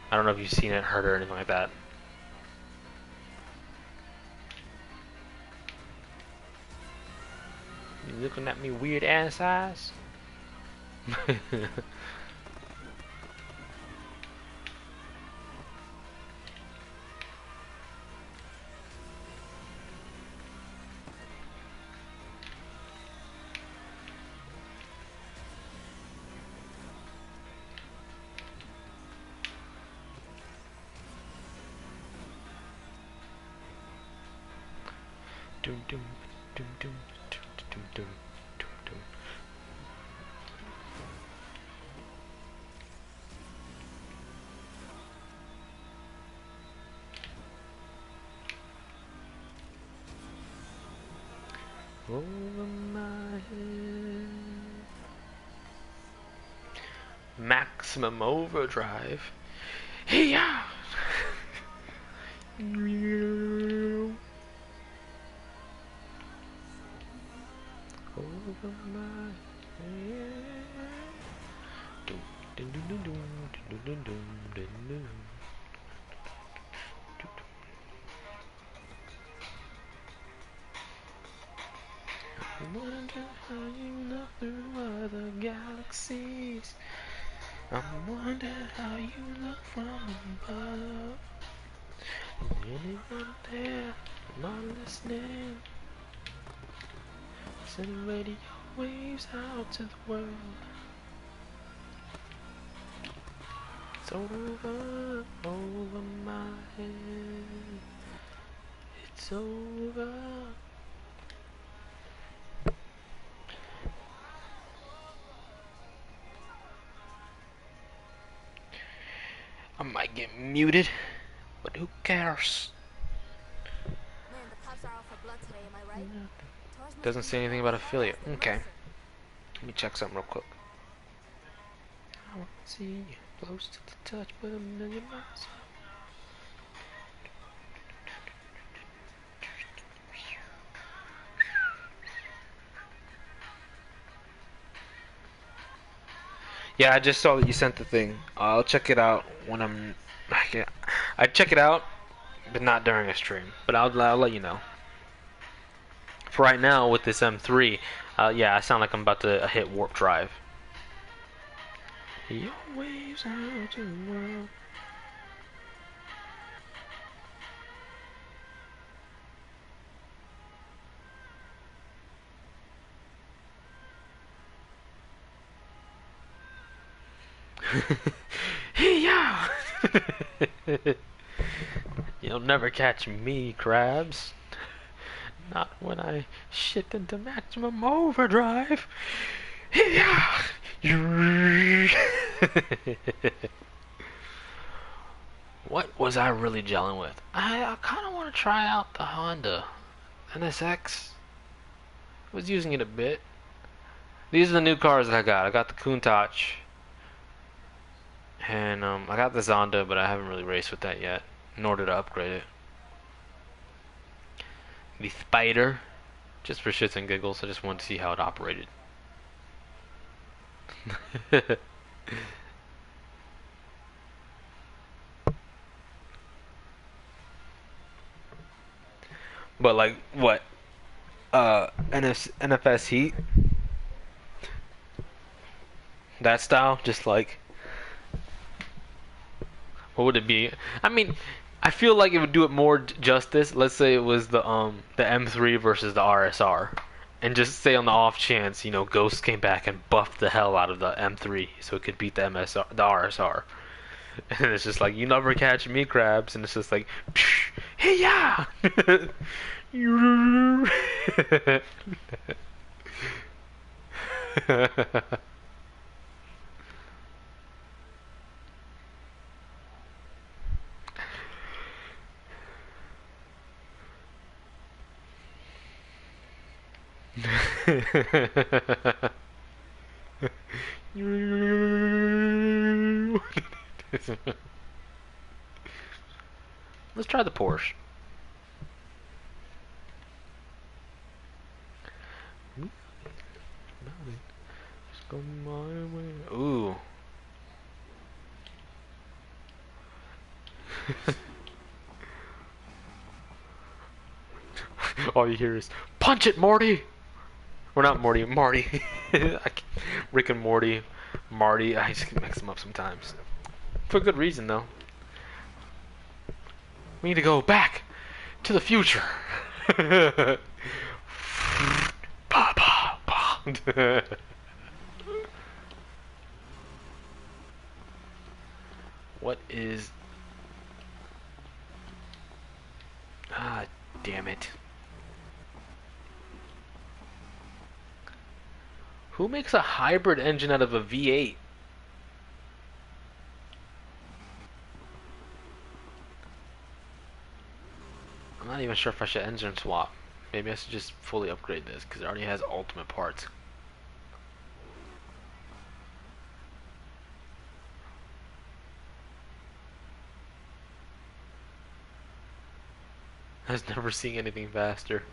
I don't know if you've seen it, heard it, or anything like that. You looking at me weird ass eyes? Dum dum dum dum dum dum dum dum dum. Over my head. Maximum overdrive. Hey-ya! Over my head. Dum, dum, dum, dum, dum, dum, dum, dum, dum, dum. I wonder how you look through other galaxies. I wonder how you look from above. Is anyone there? Am I listening? Send radio waves out to the world. It's over my head. It's over. I might get muted, but who cares? Man, the cops are out for blood today, am I right? Doesn't say anything about affiliate. Okay. Let me check something real quick. I want to see you close to the touch, but a million miles. Yeah, I just saw that you sent the thing. I'll check it out when I check it out, but not during a stream. But I'll let you know. For right now, with this M3, yeah, I sound like I'm about to hit warp drive. Your waves out to the world. Yeah. You'll never catch me, crabs. Not when I shit into maximum overdrive. Yeah. What was I really gelling with? I kind of want to try out the Honda NSX. I was using it a bit. These are the new cars that I got. I got the Countach, and I got the Zonda, but I haven't really raced with that yet, nor did I upgrade it. The Spider, just for shits and giggles. I just wanted to see how it operated. But like what? NFS Heat, that style, just like what would it be? I mean, I feel like it would do it more justice. Let's say it was the M3 versus the RSR, and just say on the off chance, Ghost came back and buffed the hell out of the M3 so it could beat the the RSR. And it's just like, you never catch me, crabs, and it's just like, psh, hey yeah. Let's try the Porsche. Just go my way. Ooh. All you hear is, punch it, Morty! Or not Morty, Marty. Rick and Morty. Marty. I just mix them up sometimes. For good reason, though. We need to go back to the future. What is... Ah, damn it. Who makes a hybrid engine out of a V8? I'm not even sure if I should engine swap. Maybe I should just fully upgrade this because it already has ultimate parts. I was never seeing anything faster.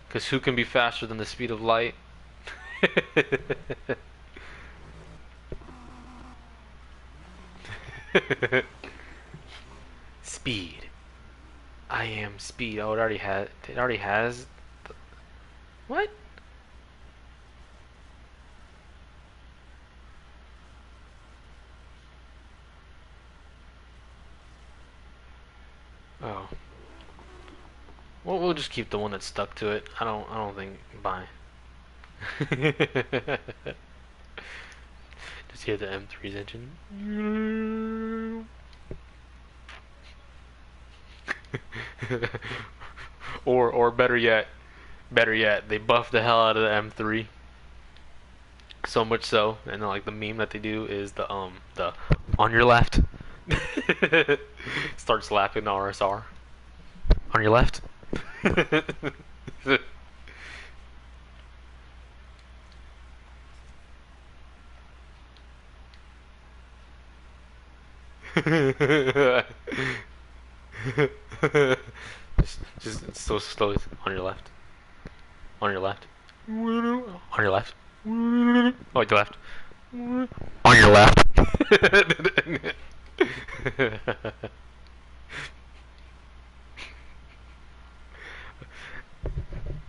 Because who can be faster than the speed of light? Speed. I am speed. Oh, it already has. It already has. What? Oh. Well, we'll just keep the one that's stuck to it. I don't think. Bye. Just hear the M3's engine. or better yet, they buff the hell out of the M3. So much so, and then, like, the meme that they do is the on your left. Start slapping the RSR. On your left. just it's so slow. On your left. On your left. On your left. Oh, your left. On your left.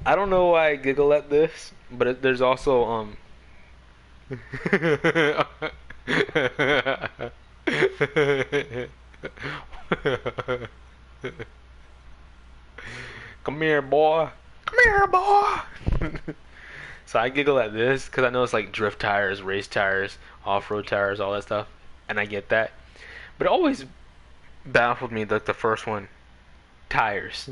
I don't know why I giggle at this, but there's also come here, boy. Come here, boy. So I giggle at this because I know it's like drift tires, race tires, off-road tires, all that stuff, and I get that. But it always baffled me that the first one, tires.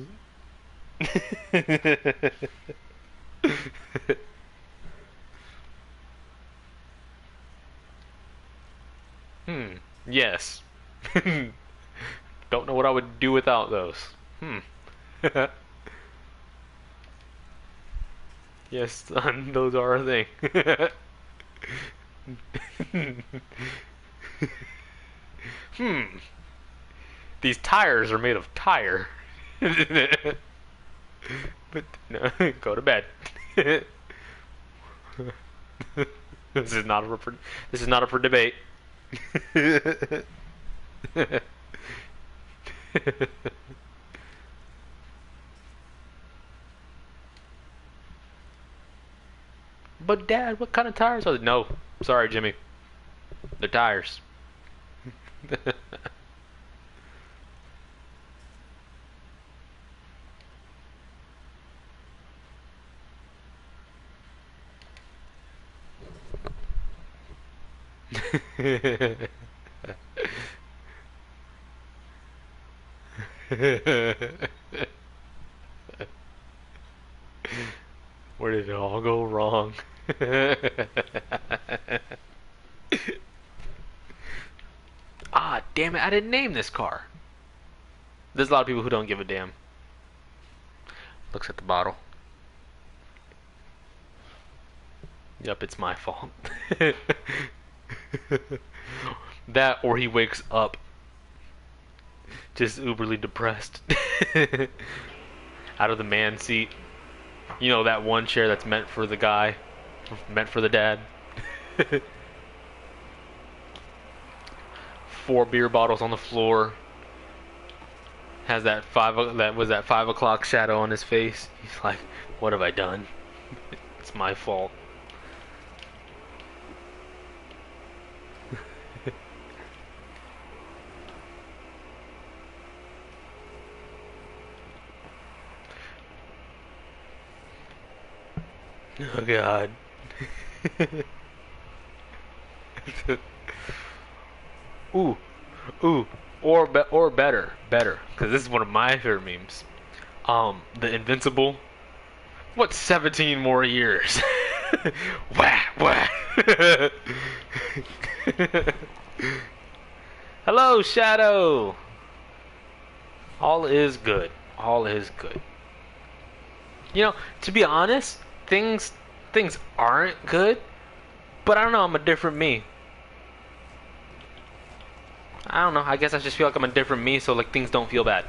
Yes. Don't know what I would do without those. Yes, son, those are a thing. hmm. These tires are made of tire. But no, go to bed. This is not a this is not up for debate. But Dad, what kind of tires are they? No, sorry, Jimmy. They're tires. Where did it all go wrong? Ah, damn it, I didn't name this car. There's a lot of people who don't give a damn. Looks at the bottle. Yep, it's my fault. That or he wakes up just uberly depressed. Out of the man seat. You know, that one chair that's meant for the guy, meant for the dad. 4 beer bottles on the floor. Has that 5 o'clock shadow on his face. He's like, what have I done? It's my fault. Oh God. Ooh, ooh, or better, because this is one of my favorite memes. The Invincible. What 17 more years? Wah wah. Hello, Shadow. All is good. All is good. You know, to be honest, things aren't good, but I don't know, I'm a different me. I don't know, I guess I just feel like I'm a different me, so like things don't feel bad.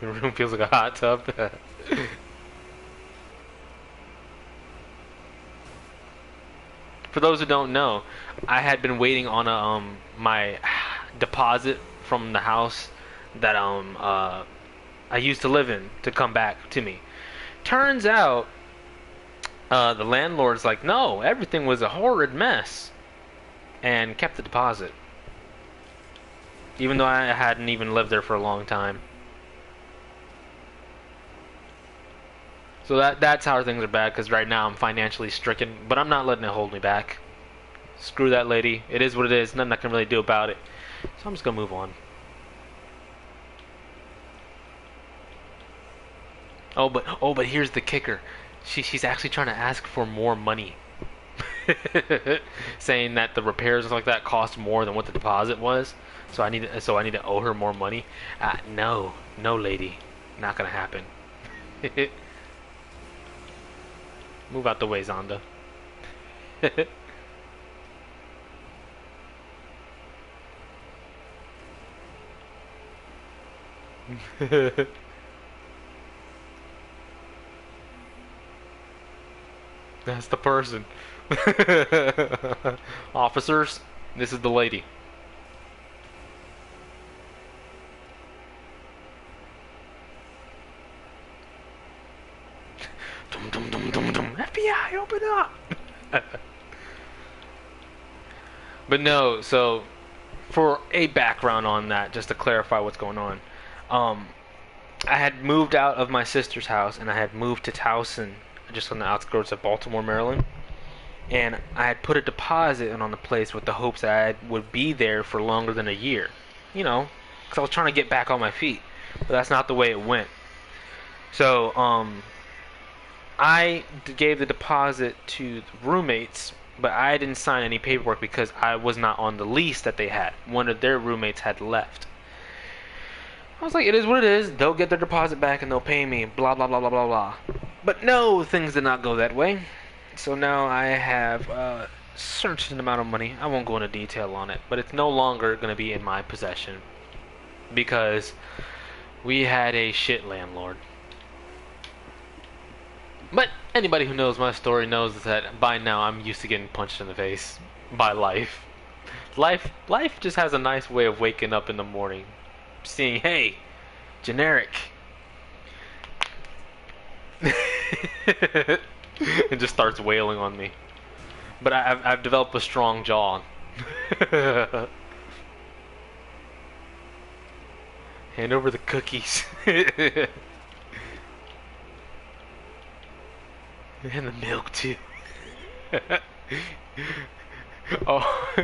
The room feels like a hot tub. For those who don't know, I had been waiting on a my deposit from the house that I used to live in to come back to me. Turns out, the landlord's like, no, everything was a horrid mess, and kept the deposit, even though I hadn't even lived there for a long time. So that's how things are bad, because right now I'm financially stricken, but I'm not letting it hold me back. Screw that lady. It is what it is. Nothing I can really do about it. So I'm just gonna move on. Oh, but here's the kicker. She's actually trying to ask for more money. Saying that the repairs like that cost more than what the deposit was. So I need to owe her more money. No, lady. Not gonna happen. Move out the way, Zonda. That's the person. Officers, this is the lady. Dum, dum, dum, dum, dum. FBI, open up! But no, so for a background on that, just to clarify what's going on, I had moved out of my sister's house and I had moved to Towson, just on the outskirts of Baltimore, Maryland. And I had put a deposit in on the place with the hopes that I would be there for longer than a year. You know, because I was trying to get back on my feet. but that's not the way it went. So I gave the deposit to the roommates, but I didn't sign any paperwork because I was not on the lease that they had. One of their roommates had left. I was like, it is what it is. They'll get their deposit back and they'll pay me. Blah, blah, blah, blah, blah, blah. But no, things did not go that way. So now I have a certain amount of money. I won't go into detail on it, but it's no longer going to be in my possession because we had a shit landlord. But anybody who knows my story knows that by now I'm used to getting punched in the face by life. Life just has a nice way of waking up in the morning, seeing, hey, generic. It just starts wailing on me. But I've developed a strong jaw. Hand over the cookies. And the milk too. Oh,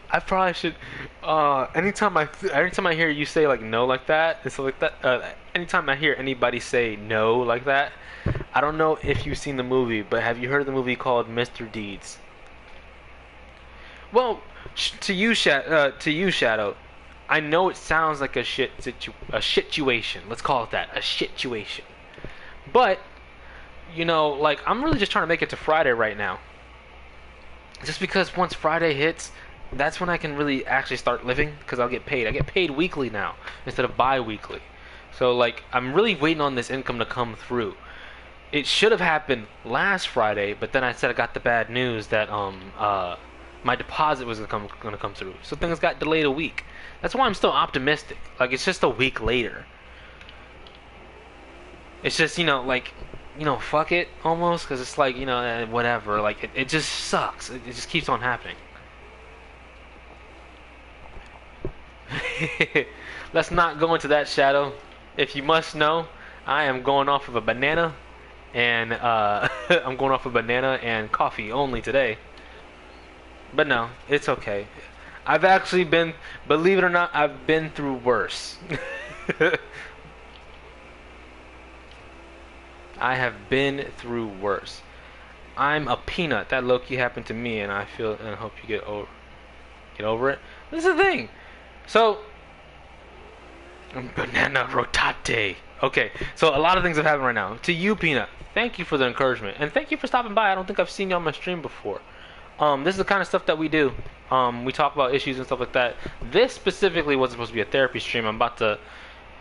I probably should. Anytime I hear you say like no like that and stuff like that. Anytime I hear anybody say no like that, I don't know if you've seen the movie, but have you heard of the movie called Mr. Deeds? Well, to you, Shadow. I know it sounds like a situation. Let's call it that, a situation. But you know, like, I'm really just trying to make it to Friday right now. Just because once Friday hits, that's when I can really actually start living, because I'll get paid. I get paid weekly now instead of bi-weekly. So, like, I'm really waiting on this income to come through. It should have happened last Friday, but then I said I got the bad news that my deposit was going to come through. So things got delayed a week. That's why I'm still optimistic. Like, it's just a week later. It's just, you know, like, you know, fuck it, almost, because it's like, you know, whatever, like, it just sucks, it just keeps on happening. Let's not go into that, Shadow. If you must know, I am going off of a banana, and, I'm going off of banana and coffee only today. But no, it's okay. I've actually been, believe it or not, I've been through worse. I have been through worse. I'm a peanut. That low-key happened to me, and I hope you get over it. This is the thing. So, banana rotate. Okay, so a lot of things have happened right now. To you, Peanut, thank you for the encouragement, and thank you for stopping by. I don't think I've seen you on my stream before. This is the kind of stuff that we do. We talk about issues and stuff like that. This specifically wasn't supposed to be a therapy stream. I'm about to.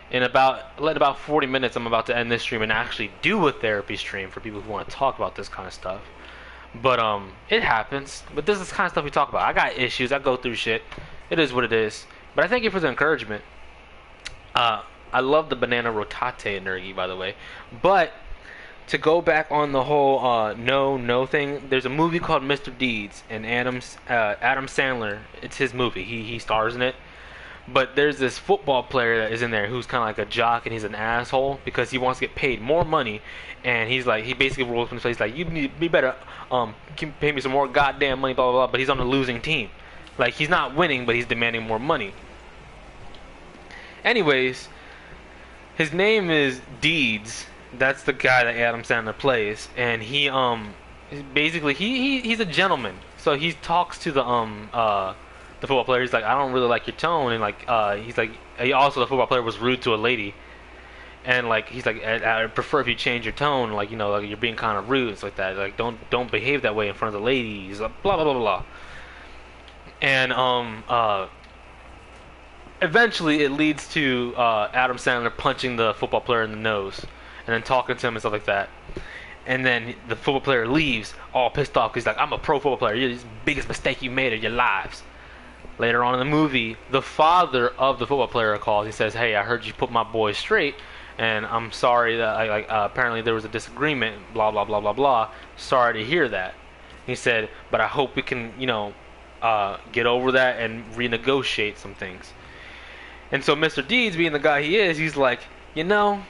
In about 40 minutes, I'm about to end this stream and actually do a therapy stream for people who want to talk about this kind of stuff. But it happens. But this is the kind of stuff we talk about. I got issues. I go through shit. It is what it is. But I thank you for the encouragement. I love the banana rotate energy, by the way. But to go back on the whole no thing, there's a movie called Mr. Deeds, and Adam Sandler. It's his movie. He stars in it. But there's this football player that is in there who's kind of like a jock, and he's an asshole because he wants to get paid more money, and he basically rolls up in his face like, you need be better, pay me some more goddamn money, blah blah blah. But he's on a losing team, like he's not winning, but he's demanding more money. Anyways, his name is Deeds. That's the guy that Adam Sandler plays, and he basically he's a gentleman, so he talks to the football player. He's like, I don't really like your tone, and like he's like, the football player was rude to a lady, and like he's like, I prefer if you change your tone, like, you know, like you're being kind of rude and stuff like that, like don't behave that way in front of the ladies, blah blah blah blah. And eventually it leads to Adam Sandler punching the football player in the nose, and then talking to him and stuff like that. And then the football player leaves all pissed off because he's like, I'm a pro football player. You're the biggest mistake you made of your lives. Later on in the movie, the father of the football player calls. He says, hey, I heard you put my boy straight, and I'm sorry that apparently there was a disagreement, blah, blah, blah, blah, blah. Sorry to hear that. He said, but I hope we can, you know, get over that and renegotiate some things. And so Mr. Deeds, being the guy he is, he's like, you know,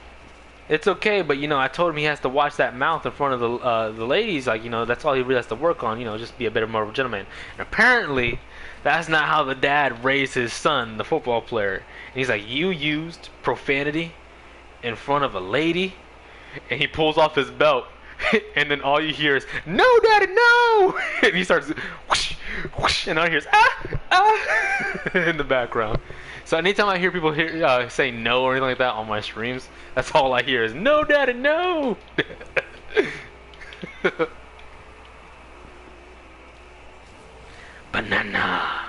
it's okay, but, you know, I told him he has to watch that mouth in front of the ladies. Like, you know, that's all he really has to work on, you know, just be a bit more of a gentleman. And apparently, that's not how the dad raised his son, the football player. And he's like, you used profanity in front of a lady, and he pulls off his belt, and then all you hear is "No, Daddy, no!" and he starts whoosh, whoosh, and all you hear is in the background. So anytime I hear people say no or anything like that on my streams, that's all I hear is "No, Daddy, no!" Banana.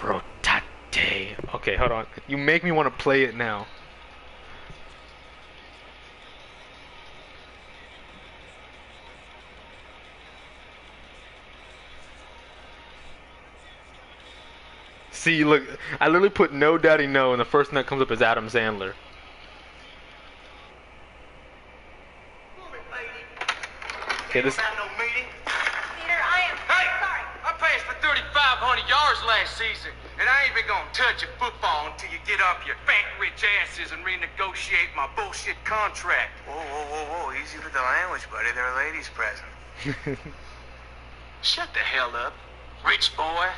Rotate. Okay, hold on. You make me want to play it now. See, look, I literally put "No, Daddy, no," and the first thing that comes up is Adam Sandler. Okay, this. Peter, I am Hey! sorry. I passed for 3,500 yards last season, and I ain't been gonna touch a football until you get off your fat rich asses and renegotiate my bullshit contract. Whoa, whoa, whoa, whoa. Easy with the language, buddy. There are ladies present. Shut the hell up, rich boy.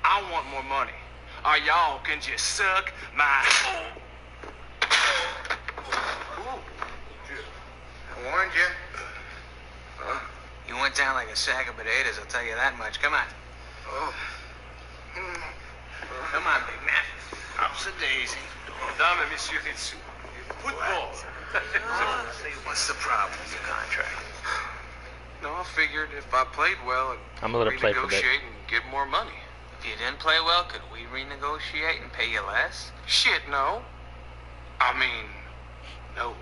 I want more money, or y'all can just suck my... I warned you. You went down like a sack of potatoes, I'll tell you that much. Come on. Oh. Come on, big man. Ups a daisy. Dame, monsieur, it's football. What's the problem with the contract? No, I figured if I played well, I'm gonna let it play for a bit. renegotiate and get more money. If you didn't play well, could we renegotiate and pay you less? Shit, no. I mean, no.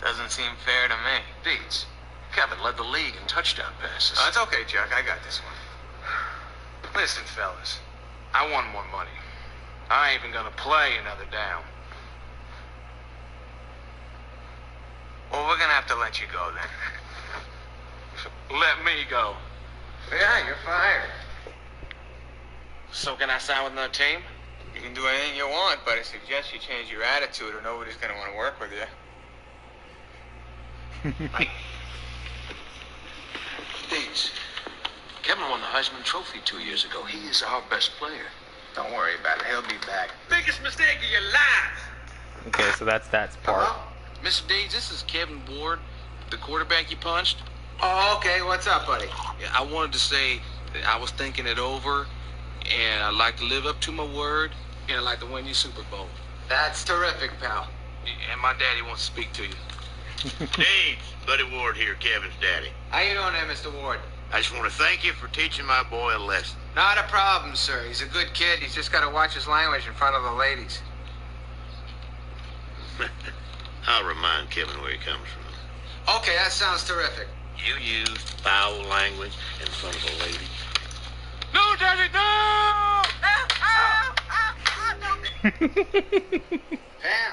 Doesn't seem fair to me. Deeds. Kevin led the league in touchdown passes. Oh, it's okay, Chuck. I got this one. Listen, fellas. I want more money. I ain't even gonna play another down. Well, we're gonna have to let you go then. Let me go. Yeah, you're fired. So can I sign with another team? You can do anything you want, but I suggest you change your attitude or nobody's gonna want to work with you. Deeds. Kevin won the Heisman Trophy 2 years ago. He is our best player. Don't worry about it. He'll be back. Biggest mistake of your life. Okay, so that's part. Mr. Deeds, this is Kevin Ward, the quarterback you punched. Oh, okay. What's up, buddy? Yeah, I wanted to say that I was thinking it over, and I'd like to live up to my word, and I'd like to win you Super Bowl. That's terrific, pal. And my daddy wants to speak to you. Deeds, Buddy Ward here, Kevin's daddy. How you doing there, Mr. Ward? I just want to thank you for teaching my boy a lesson. Not a problem, sir. He's a good kid. He's just got to watch his language in front of the ladies. I'll remind Kevin where he comes from. Okay, that sounds terrific. You used foul language in front of a lady. No, Daddy, no! Pam.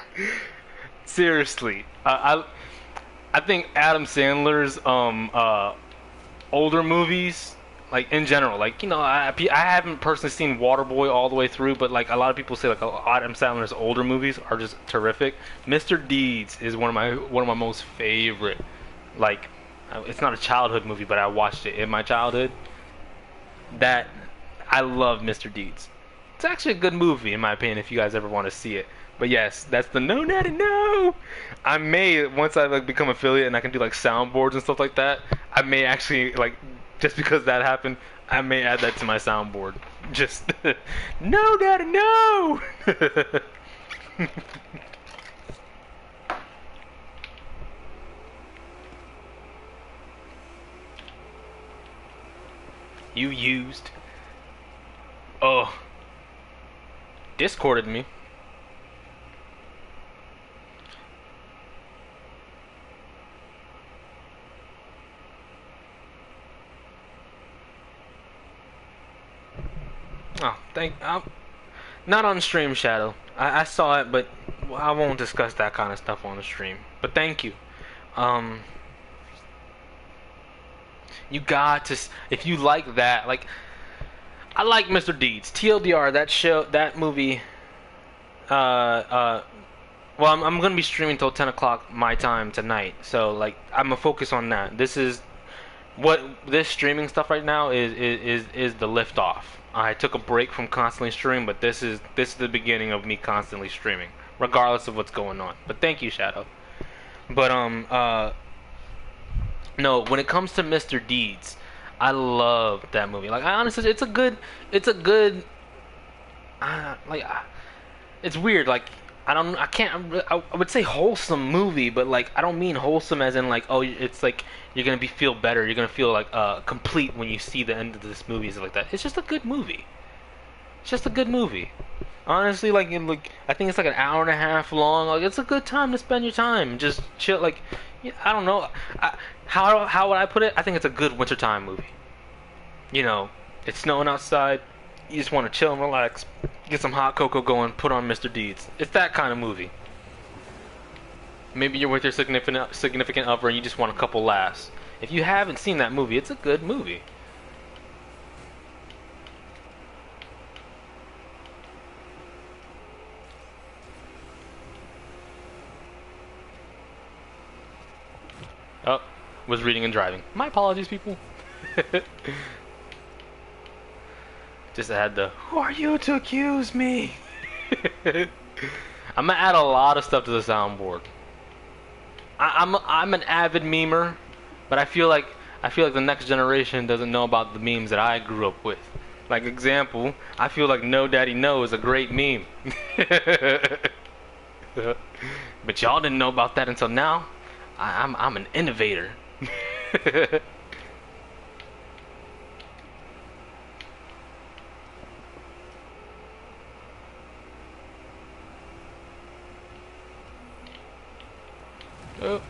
Seriously, I think Adam Sandler's older movies, like in general, like I haven't personally seen Waterboy all the way through, but like a lot of people say like Adam Sandler's older movies are just terrific. Mr. Deeds is one of my most favorite. Like, it's not a childhood movie, but I watched it in my childhood. That I love Mr. Deeds. It's actually a good movie in my opinion if you guys ever want to see it. But yes, that's the No Daddy No. I may, once I like become affiliate and I can do like soundboards and stuff like that, I may actually like, just because that happened, I may add that to my soundboard. Just No Daddy No. You used. Oh. Discorded me. Oh, not on stream, Shadow. I saw it, but I won't discuss that kind of stuff on the stream. But thank you. You got to, if you like that, like, I like Mr. Deeds. TLDR, that movie, well, I'm gonna be streaming till 10 o'clock my time tonight, so, like, I'm gonna focus on that. This streaming stuff right now is the lift off. I took a break from constantly streaming, but this is the beginning of me constantly streaming. regardless of what's going on. But thank you, Shadow. But no, when it comes to Mr. Deeds, I love that movie. Like, I honestly, it's a good, like, it's weird. Like, I would say wholesome movie, but like, I don't mean wholesome as in like, oh, it's like you're gonna feel better, you're gonna feel like complete when you see the end of this movie and stuff like that. It's just a good movie. It's just a good movie. Honestly, like, I think it's like an hour and a half long. Like, it's a good time to spend your time. Just chill. Like, I don't know. How would I put it? I think it's a good wintertime movie. You know, it's snowing outside. You just want to chill and relax. Get some hot cocoa going. Put on Mr. Deeds. It's that kind of movie. Maybe you're with your significant other and you just want a couple laughs. If you haven't seen that movie, it's a good movie. Oh, was reading and driving. My apologies, people. Just had the, who are you to accuse me? I'm gonna add a lot of stuff to the soundboard. I'm an avid memer, but I feel like the next generation doesn't know about the memes that I grew up with. Like, example, I feel like No Daddy No is a great meme. But y'all didn't know about that until now. I'm an innovator. Oh.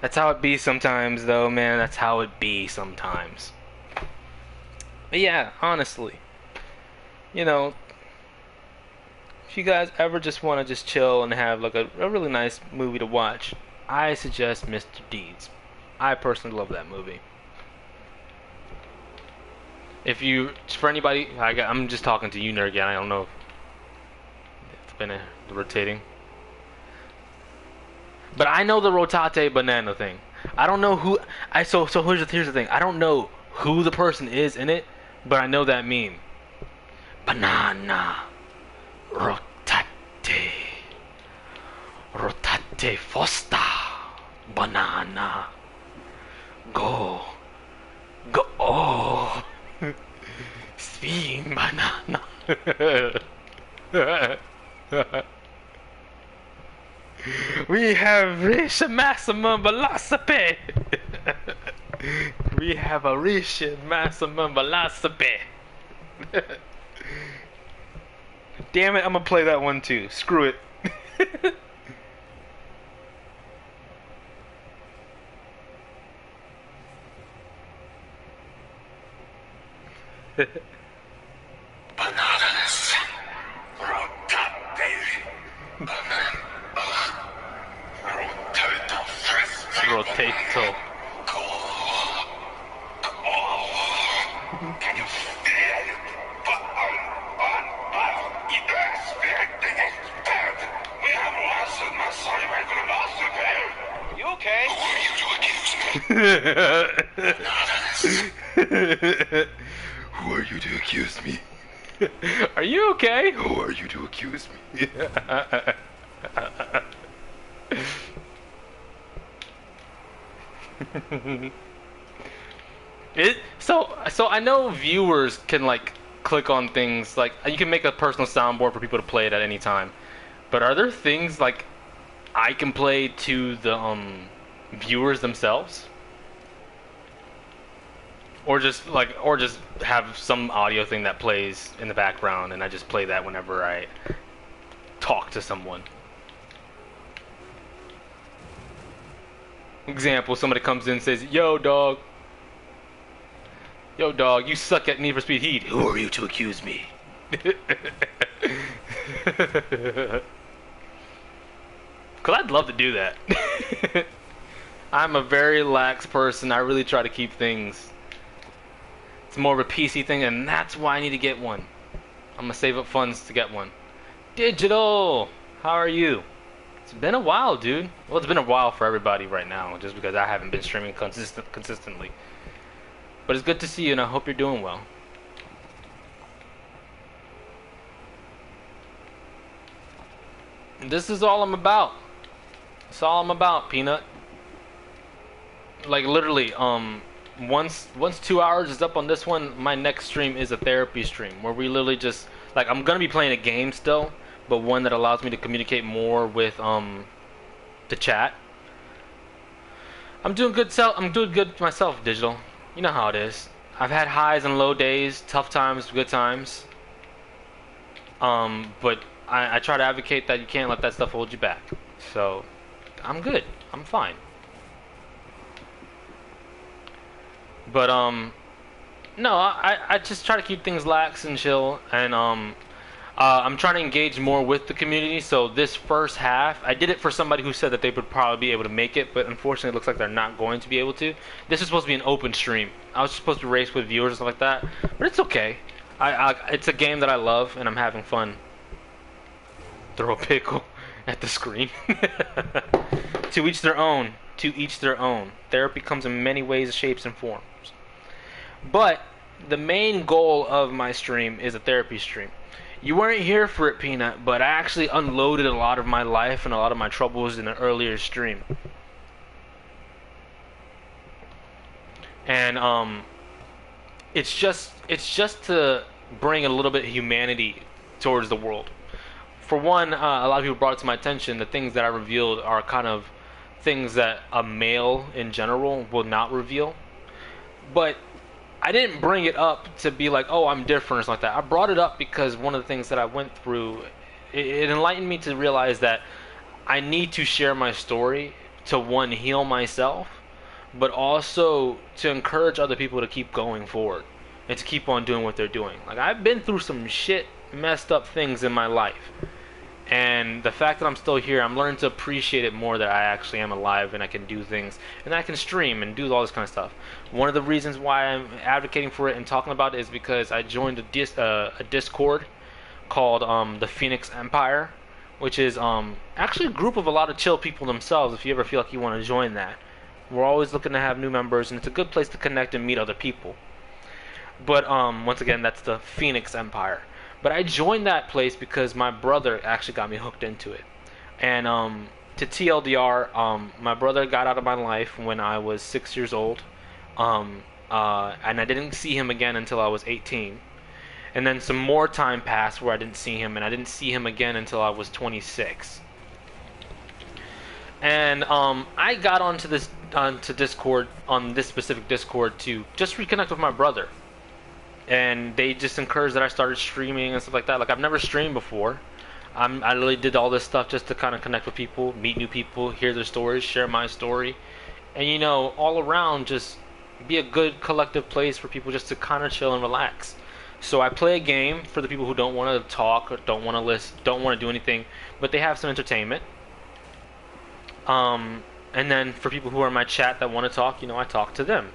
That's how it be sometimes, though, man. That's how it be sometimes. But yeah, honestly, you know, if you guys ever just want to just chill and have like a really nice movie to watch, I suggest Mr. Deeds. I personally love that movie. If you, for anybody, I'm just talking to you, nerd again. I don't know if it's been rotating, but I know the rotate banana thing. I don't know who. So here's the thing. I don't know who the person is in it, but I know that meme. Banana rotate fosta banana go oh. Spin banana. We have reached maximum velocity. We have reached maximum velocity. Damn it, I'm gonna play that one too. Screw it. Bananas. Rotate. Rotato. Can you feel it? We have lost my cerebral philosophy. You okay? Who are you to accuse me? Who are you to accuse me? Are you okay? Who are you to accuse me? So I know viewers can like click on things, like you can make a personal soundboard for people to play it at any time. But are there things like I can play to the viewers themselves? Or just have some audio thing that plays in the background and I just play that whenever I talk to someone. Example, somebody comes in and says, Yo dog, you suck at Need for Speed Heat. Who are you to accuse me? Because I'd love to do that. I'm a very lax person. I really try to keep things. It's more of a PC thing, and that's why I need to get one. I'm going to save up funds to get one. Digital! How are you? It's been a while, dude. Well, it's been a while for everybody right now, just because I haven't been streaming consistently. But it's good to see you, and I hope you're doing well. This is all I'm about. That's all I'm about, Peanut. Like literally, once 2 hours is up on this one, my next stream is a therapy stream where we literally just like I'm gonna be playing a game still, but one that allows me to communicate more with the chat. I'm doing good myself, Digital. You know how it is. I've had highs and low days, tough times, good times. But I try to advocate that you can't let that stuff hold you back. So I'm good. I'm fine. But no, I just try to keep things lax and chill, and I'm trying to engage more with the community. So this first half, I did it for somebody who said that they would probably be able to make it, but unfortunately, it looks like they're not going to be able to. This is supposed to be an open stream. I was supposed to race with viewers and stuff like that, but it's okay. It's a game that I love, and I'm having fun. Throw a pickle at the screen. To each their own. To each their own. Therapy comes in many ways, shapes, and forms. But the main goal of my stream is a therapy stream. You weren't here for it, Peanut, but I actually unloaded a lot of my life and a lot of my troubles in an earlier stream. And it's just to bring a little bit of humanity towards the world. For one, a lot of people brought it to my attention. The things that I revealed are kind of things that a male in general will not reveal. But I didn't bring it up to be like, oh, I'm different or something like that. I brought it up because one of the things that I went through, it enlightened me to realize that I need to share my story to, one, heal myself, but also to encourage other people to keep going forward and to keep on doing what they're doing. Like, I've been through some shit, messed up things in my life. And the fact that I'm still here, I'm learning to appreciate it more, that I actually am alive and I can do things and I can stream and do all this kind of stuff. One of the reasons why I'm advocating for it and talking about it is because I joined a Discord called the Phoenix Empire, which is actually a group of a lot of chill people themselves. If you ever feel like you want to join that, we're always looking to have new members, and it's a good place to connect and meet other people. But once again, that's the Phoenix Empire. But I joined that place because my brother actually got me hooked into it. And to TLDR, my brother got out of my life when I was 6 years old. And I didn't see him again until I was 18. And then some more time passed where I didn't see him, and I didn't see him again until I was 26. And I got onto Discord, on this specific Discord, to just reconnect with my brother. And they just encouraged that I started streaming and stuff like that. Like, I've never streamed before. I literally did all this stuff just to kind of connect with people, meet new people, hear their stories, share my story. And, you know, all around just be a good collective place for people just to kind of chill and relax. So I play a game for the people who don't want to talk or don't want to listen, don't want to do anything, but they have some entertainment. And then for people who are in my chat that want to talk, you know, I talk to them.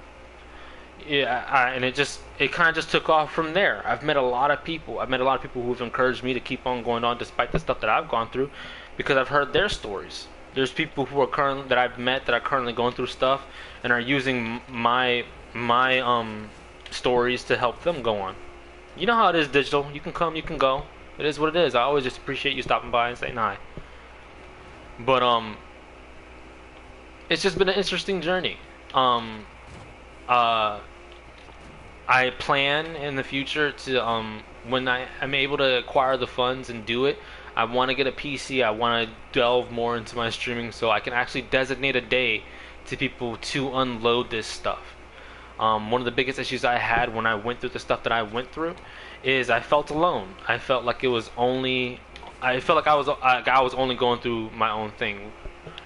Yeah, and it kind of just took off from there. I've met a lot of people. I've met a lot of people who've encouraged me to keep on going on despite the stuff that I've gone through, because I've heard their stories. There's people who are that I've met that are currently going through stuff and are using my stories to help them go on. You know how it is, Digital. You can come, you can go. It is what it is. I always just appreciate you stopping by and saying hi. But it's just been an interesting journey. I plan in the future to when I'm able to acquire the funds and do it, I want to get a PC. I want to delve more into my streaming so I can actually designate a day to people to unload this stuff. One of the biggest issues I had when I went through the stuff that I went through is I felt alone. I felt like I was only going through my own thing,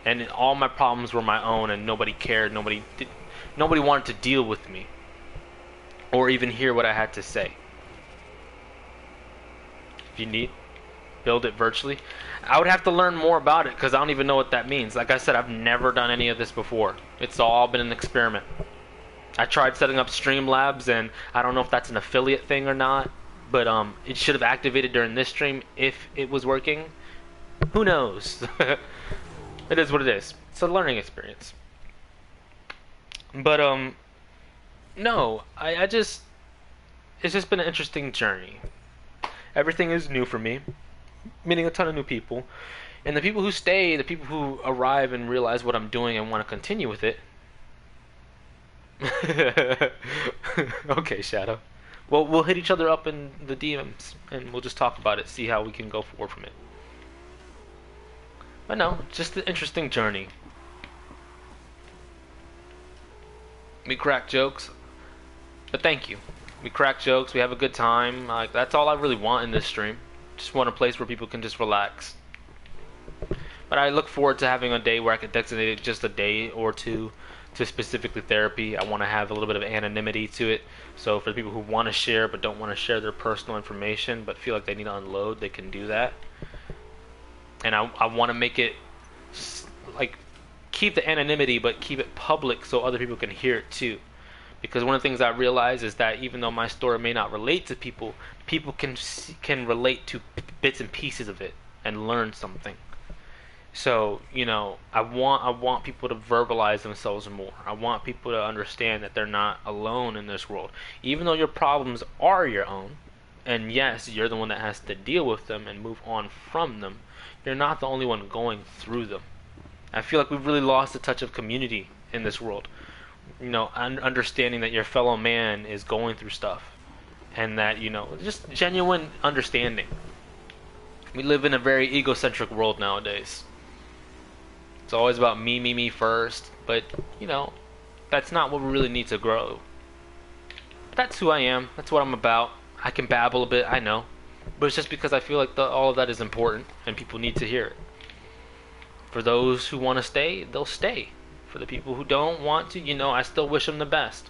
and all my problems were my own, and nobody cared. Nobody wanted to deal with me or even hear what I had to say. If you need, build it virtually. I would have to learn more about it because I don't even know what that means. Like I said, I've never done any of this before. It's all been an experiment. I tried setting up Streamlabs, and I don't know if that's an affiliate thing or not, but it should have activated during this stream if it was working. Who knows? It is what it is. It's a learning experience. But No, I just it's just been an interesting journey. Everything is new for me, meeting a ton of new people, and the people who stay, the people who arrive and realize what I'm doing and want to continue with it. Okay, Shadow. Well, we'll hit each other up in the DMs and we'll just talk about it, see how we can go forward from it. But no, just an interesting journey. We crack jokes, but thank you. We crack jokes, we have a good time. Like that's all I really want in this stream. Just want a place where people can just relax. But I look forward to having a day where I can designate just a day or two to specifically therapy. I want to have a little bit of anonymity to it. So for the people who want to share but don't want to share their personal information but feel like they need to unload, they can do that. And I want to make it like keep the anonymity but keep it public so other people can hear it too. Because one of the things I realize is that even though my story may not relate to people, people can relate to bits and pieces of it and learn something. So, you know, I want people to verbalize themselves more. I want people to understand that they're not alone in this world. Even though your problems are your own, and yes, you're the one that has to deal with them and move on from them, you're not the only one going through them. I feel like we've really lost the touch of community in this world. You know, understanding that your fellow man is going through stuff. And that, you know, just genuine understanding. We live in a very egocentric world nowadays. It's always about me first, but, you know, that's not what we really need to grow. But that's who I am. That's what I'm about. I can babble a bit, I know. But it's just because I feel like all of that is important, and people need to hear it. For those who want to stay, they'll stay. For the people who don't want to, you know, I still wish them the best.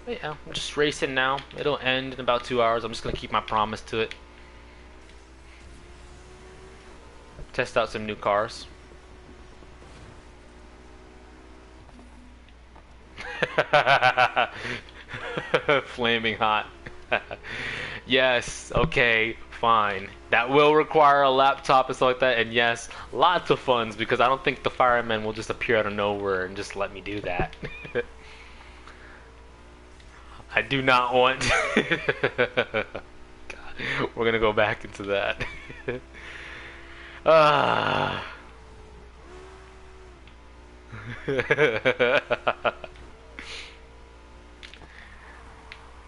But yeah, I'm just racing now. It'll end in about 2 hours. I'm just going to keep my promise to it. Test out some new cars. Flaming hot. Yes, okay, fine. That will require a laptop and stuff like that, and yes, lots of funds, because I don't think the firemen will just appear out of nowhere and just let me do that. I do not want God, we're gonna go back into that. Ah.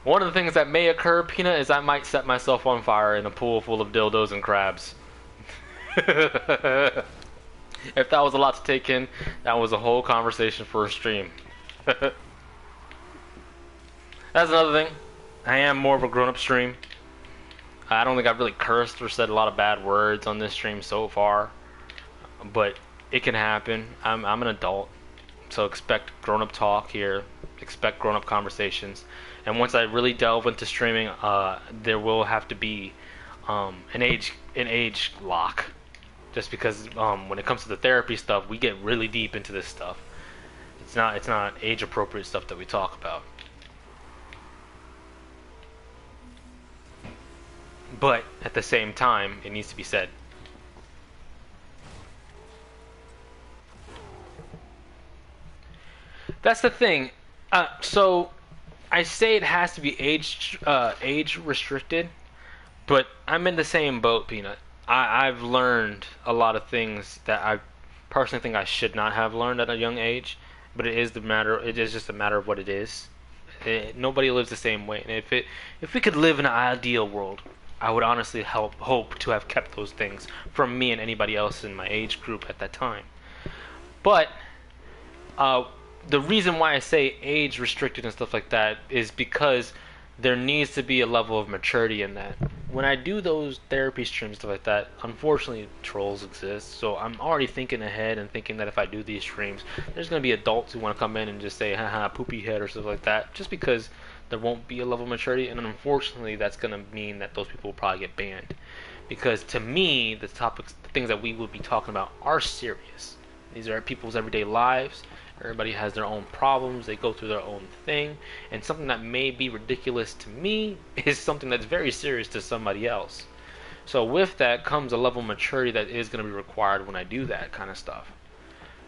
One of the things that may occur, Peanut, is I might set myself on fire in a pool full of dildos and crabs. If that was a lot to take in, that was a whole conversation for a stream. That's another thing. I am more of a grown-up stream. I don't think I've really cursed or said a lot of bad words on this stream so far. But it can happen. I'm an adult. So expect grown-up talk here. Expect grown-up conversations. And once I really delve into streaming, there will have to be an age lock. Just because when it comes to the therapy stuff, we get really deep into this stuff. It's not age appropriate stuff that we talk about. But at the same time, it needs to be said. That's the thing. So I say it has to be age restricted, but I'm in the same boat, Peanut. I've learned a lot of things that I personally think I should not have learned at a young age, but it is just a matter of what it is. Nobody lives the same way, and if we could live in an ideal world, I would honestly hope to have kept those things from me and anybody else in my age group at that time. But the reason why I say age restricted and stuff like that is because there needs to be a level of maturity in that. When I do those therapy streams, stuff like that, unfortunately trolls exist, so I'm already thinking ahead and thinking that if I do these streams, there's going to be adults who want to come in and just say, haha, poopy head or stuff like that, just because there won't be a level of maturity, and unfortunately that's going to mean that those people will probably get banned. Because to me, the things that we will be talking about are serious. These are people's everyday lives. Everybody has their own problems. They go through their own thing. And something that may be ridiculous to me is something that's very serious to somebody else. So with that comes a level of maturity that is going to be required when I do that kind of stuff.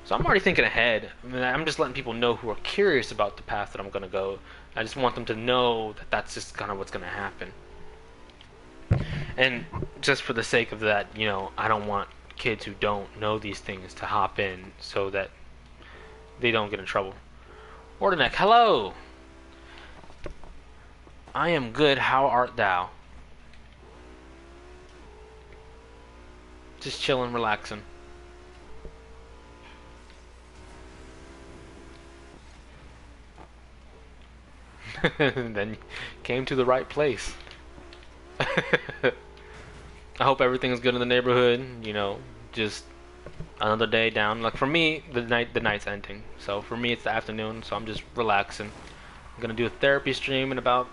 So I'm already thinking ahead. I mean, I'm just letting people know who are curious about the path that I'm going to go. I just want them to know that that's just kind of what's going to happen. And just for the sake of that, you know, I don't want kids who don't know these things to hop in so that they don't get in trouble. Ordenek, hello! I am good, how art thou? Just chilling, relaxing. Then came to the right place. I hope everything's good in the neighborhood. You know, just another day down. Like for me, the night's ending. So for me, it's the afternoon. So I'm just relaxing. I'm gonna do a therapy stream in about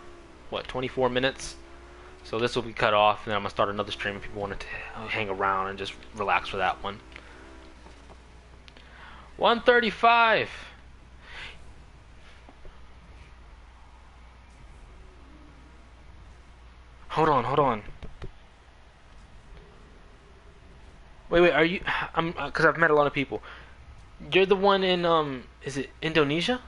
24 minutes. So this will be cut off, and then I'm gonna start another stream if people wanted to hang around and just relax for that one. 135. Hold on. Wait, are you? Because I've met a lot of people. You're the one in is it Indonesia?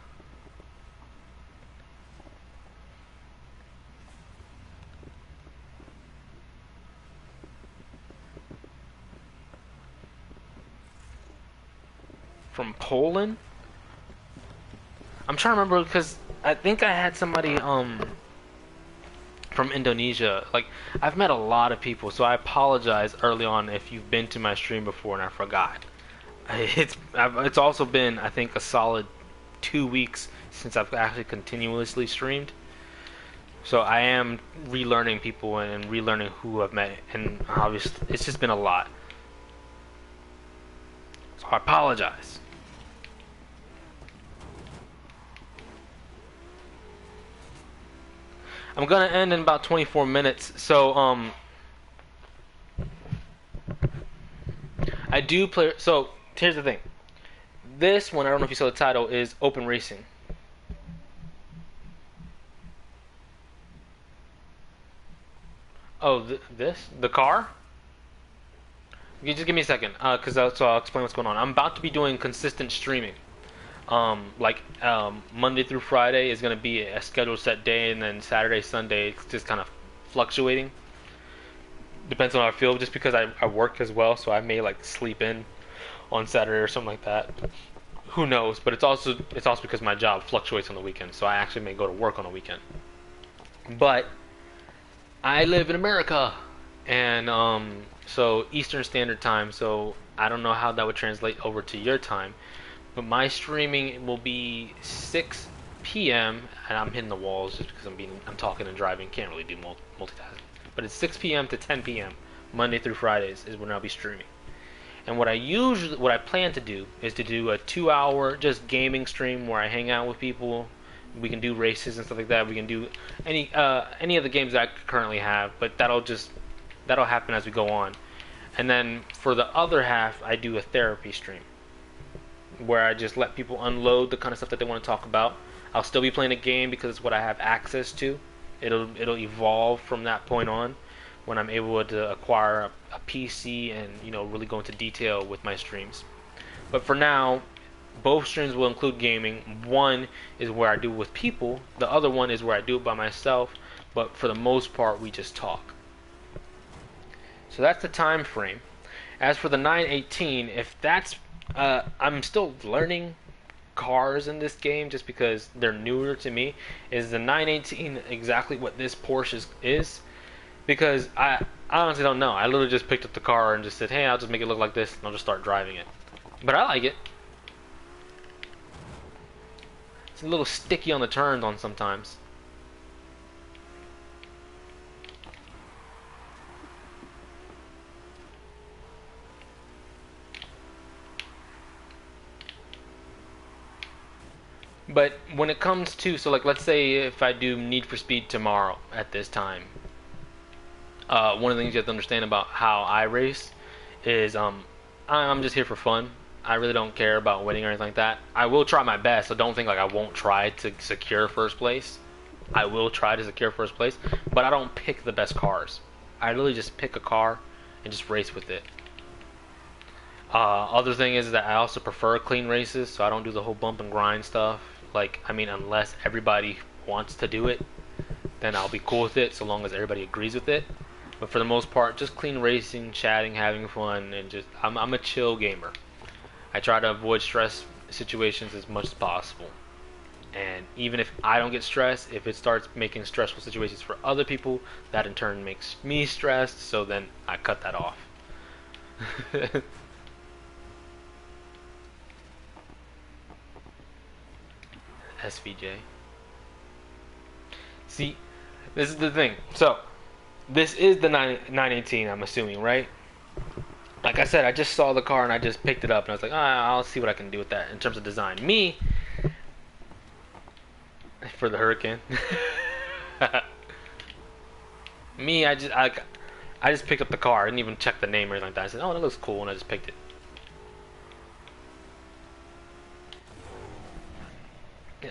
From Poland? I'm trying to remember because I think I had somebody from Indonesia. Like I've met a lot of people, so I apologize early on if you've been to my stream before and I forgot. It's also been I think a solid 2 weeks since I've actually continuously streamed. So I am relearning people and relearning who I've met, and obviously it's just been a lot. So I apologize. I'm gonna end in about 24 minutes. So I do play. So here's the thing. This one, I don't know if you saw the title, is Open Racing. Oh, the car? You just give me a second, cause I'll explain what's going on. I'm about to be doing consistent streaming. Monday through Friday is going to be a scheduled set day, and then Saturday, Sunday, it's just kind of fluctuating. Depends on how I feel, just because I work as well, so I may like sleep in on Saturday or something like that. Who knows? But it's also because my job fluctuates on the weekend, so I actually may go to work on the weekend. But I live in America, and so Eastern Standard Time, so I don't know how that would translate over to your time. But my streaming will be 6 p.m. and I'm hitting the walls just because I'm talking and driving. Can't really do multitasking. But it's 6 p.m. to 10 p.m. Monday through Fridays is when I'll be streaming. And what I plan to do is to do a 2-hour just gaming stream where I hang out with people. We can do races and stuff like that. We can do any of the games that I currently have, but that'll happen as we go on. And then for the other half, I do a therapy stream, where I just let people unload the kind of stuff that they want to talk about. I'll still be playing a game because it's what I have access to. It'll evolve from that point on when I'm able to acquire a PC and really go into detail with my streams. But for now, both streams will include gaming. One is where I do it with people. The other one is where I do it by myself. But for the most part, we just talk. So that's the time frame. As for the 918, if that's I'm still learning cars in this game just because they're newer to me. Is the 918 exactly what this Porsche is? Because I honestly don't know. I literally just picked up the car and just said, hey, I'll just make it look like this, and I'll just start driving it. But I like it. It's a little sticky on the turns on sometimes. But when it comes to, so like let's say if I do Need for Speed tomorrow at this time, one of the things you have to understand about how I race is I'm just here for fun. I really don't care about winning or anything like that. I will try my best, so don't think like I won't try to secure first place. I will try to secure first place, but I don't pick the best cars. I literally just pick a car and just race with it. Other thing is that I also prefer clean races, so I don't do the whole bump and grind stuff. Like, I mean, unless everybody wants to do it, then I'll be cool with it, so long as everybody agrees with it. But for the most part, just clean racing, chatting, having fun, and just I'm a chill gamer. I try to avoid stress situations as much as possible. And even if I don't get stressed, if it starts making stressful situations for other people, that in turn makes me stressed, so then I cut that off. SVJ. See, this is the thing. So, this is the 918, I'm assuming, right? Like I said, I just saw the car and I just picked it up and I was like, I'll see what I can do with that in terms of design. Me, for the Hurricane. Me, I just picked up the car. I didn't even check the name or anything like that. I said, oh, that looks cool, and I just picked it.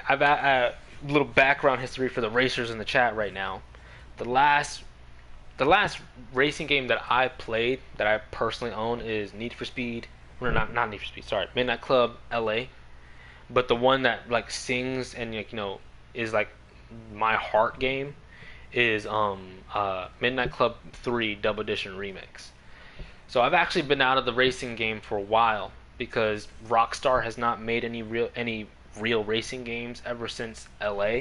I've a little background history for the racers in the chat right now. The last racing game that I played, that I personally own, is Need for Speed. No, not Need for Speed. Sorry, Midnight Club LA. But the one that like sings and is like my heart game is Midnight Club 3 Double Edition Remix. So I've actually been out of the racing game for a while because Rockstar has not made any real racing games ever since LA.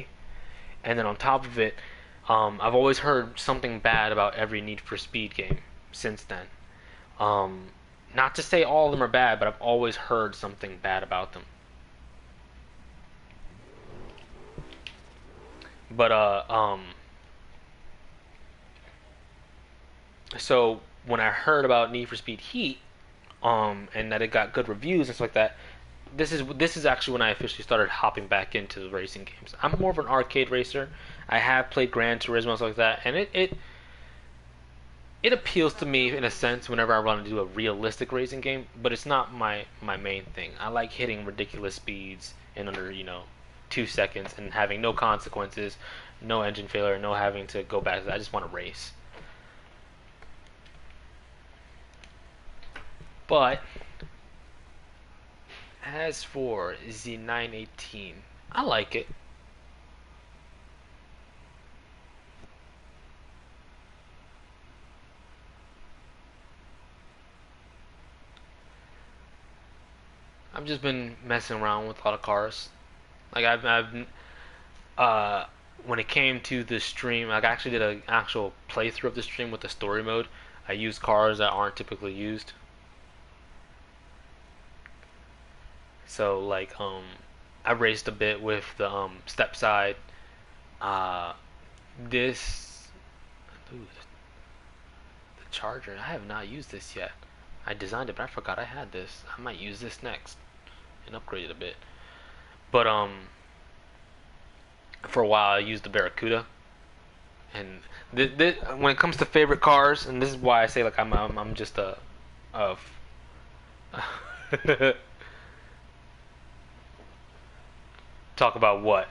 And then on top of it, I've always heard something bad about every Need for Speed game since then. Not to say all of them are bad, but I've always heard something bad about them. But so when I heard about Need for Speed Heat, and that it got good reviews and stuff like that, this is actually when I officially started hopping back into the racing games. I'm more of an arcade racer. I have played Gran Turismo and stuff like that, and it appeals to me in a sense whenever I want to do a realistic racing game, but it's not my main thing. I like hitting ridiculous speeds in under 2 seconds and having no consequences, no engine failure, no having to go back. I just want to race. But as for the 918, I like it. I've just been messing around with a lot of cars. Like when it came to the stream, like I actually did an actual playthrough of the stream with the story mode. I used cars that aren't typically used. So like I raced a bit with the step side. This ooh, the Charger. I have not used this yet. I designed it, but I forgot I had this. I might use this next and upgrade it a bit. But for a while I used the Barracuda. And when it comes to favorite cars, and this is why I say like I'm just a talk about what?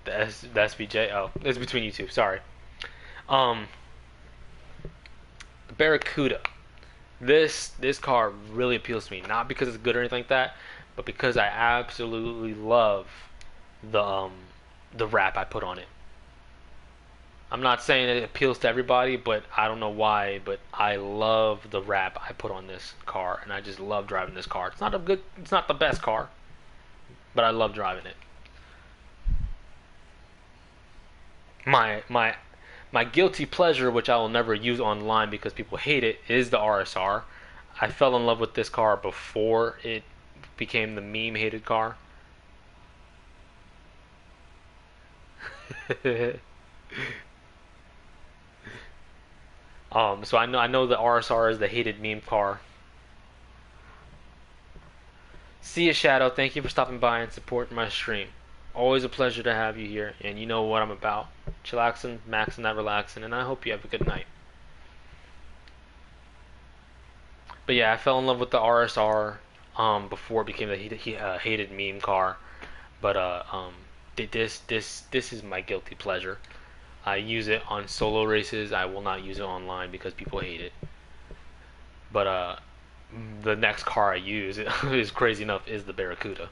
The SVJ? Oh, it's between you two. Sorry. The Barracuda. This car really appeals to me. Not because it's good or anything like that, but because I absolutely love the wrap I put on it. I'm not saying it appeals to everybody, but I don't know why, but I love the wrap I put on this car, and I just love driving this car. It's not the best car, but I love driving it. My guilty pleasure, which I will never use online because people hate it, is the RSR. I fell in love with this car before it became the meme hated car. So I know the RSR is the hated meme car. See ya, Shadow. Thank you for stopping by and supporting my stream. Always a pleasure to have you here, and you know what I'm about. Chillaxing, maxing, not relaxing, and I hope you have a good night. But yeah, I fell in love with the RSR before it became the hated meme car. But this is my guilty pleasure. I use it on solo races. I will not use it online because people hate it. But the next car I use is crazy enough is the Barracuda.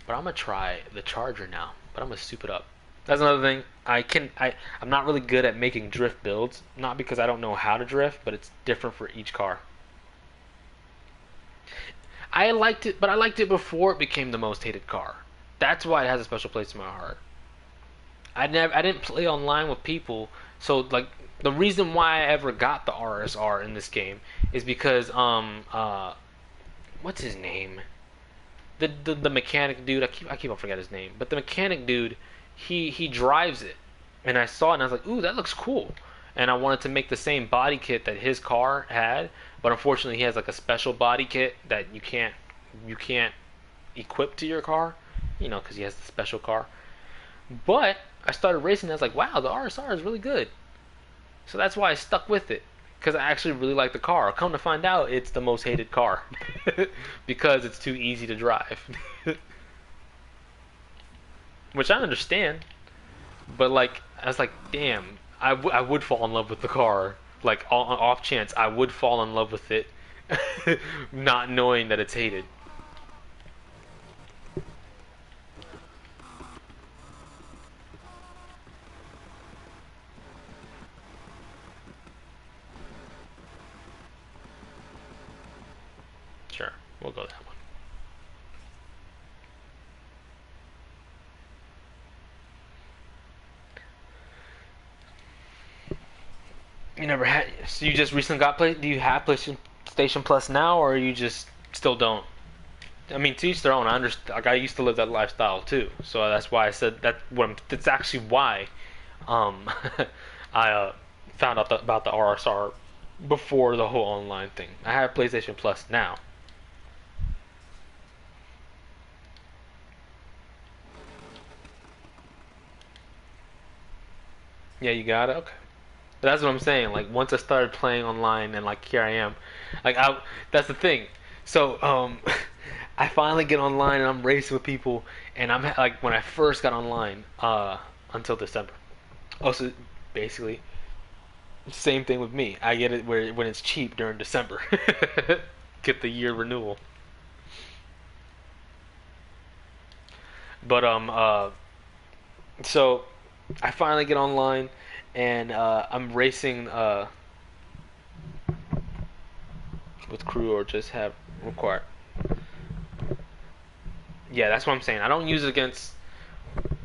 But I'm gonna try the Charger now. But I'm gonna soup it up. That's another thing. I'm not really good at making drift builds. Not because I don't know how to drift, but it's different for each car. I liked it, but I liked it before it became the most hated car. That's why it has a special place in my heart. I didn't play online with people, so like the reason why I ever got the RSR in this game is because what's his name? The mechanic dude. I keep on forgetting his name, but the mechanic dude, he drives it, and I saw it and I was like, ooh, that looks cool, and I wanted to make the same body kit that his car had, but unfortunately he has like a special body kit that you can't equip to your car, because he has the special car. But I started racing and I was like, wow, the RSR is really good. So that's why I stuck with it. Because I actually really like the car. Come to find out, it's the most hated car. Because it's too easy to drive. Which I understand. But like, I was like, damn, I would fall in love with the car. Like, on off chance, I would fall in love with it. Not knowing that it's hated. Sure, we'll go that one. You never had. So you just recently got play. Do you have PlayStation Plus now, or you just still don't? I mean, to each their own. I understand. Like I used to live that lifestyle too, so that's why I said that. That's actually why, I found out about the RSR before the whole online thing. I have PlayStation Plus now. Yeah, you got it. Okay. That's what I'm saying. Like once I started playing online, and like here I am, like I. That's the thing. So I finally get online and I'm racing with people, and I'm like when I first got online, until December. Also, basically, same thing with me. I get it when it's cheap during December. Get the year renewal. But so I finally get online, and I'm racing with crew or just have required. Yeah, that's what I'm saying. I don't use it against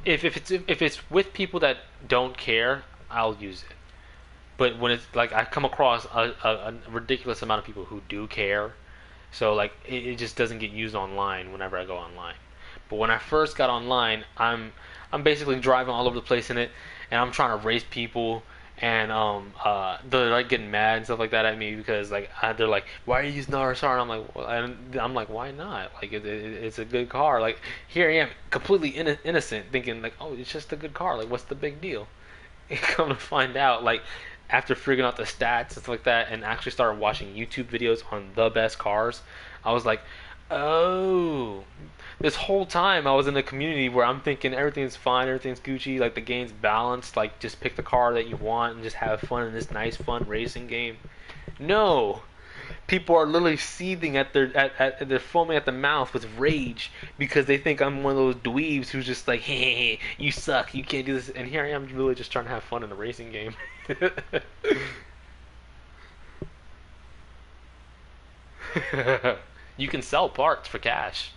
if it's with people that don't care, I'll use it. But when it's like I come across a ridiculous amount of people who do care, so like it just doesn't get used online whenever I go online. But when I first got online, I'm basically driving all over the place in it, and I'm trying to race people, and they're like getting mad and stuff like that at me because like they're like, why are you using the RSR? And I'm like, well, I'm like, why not? Like it's a good car. Like here I am, completely innocent, thinking like, oh, it's just a good car. Like what's the big deal? And come to find out, like after figuring out the stats and stuff like that, and actually started watching YouTube videos on the best cars, I was like, oh, this whole time I was in a community where I'm thinking everything's fine, everything's Gucci, like the game's balanced, like just pick the car that you want and just have fun in this nice, fun racing game. No, people are literally seething they're foaming at the mouth with rage because they think I'm one of those dweebs who's just like, hey, you suck, you can't do this, and here I am really just trying to have fun in a racing game. You can sell parts for cash.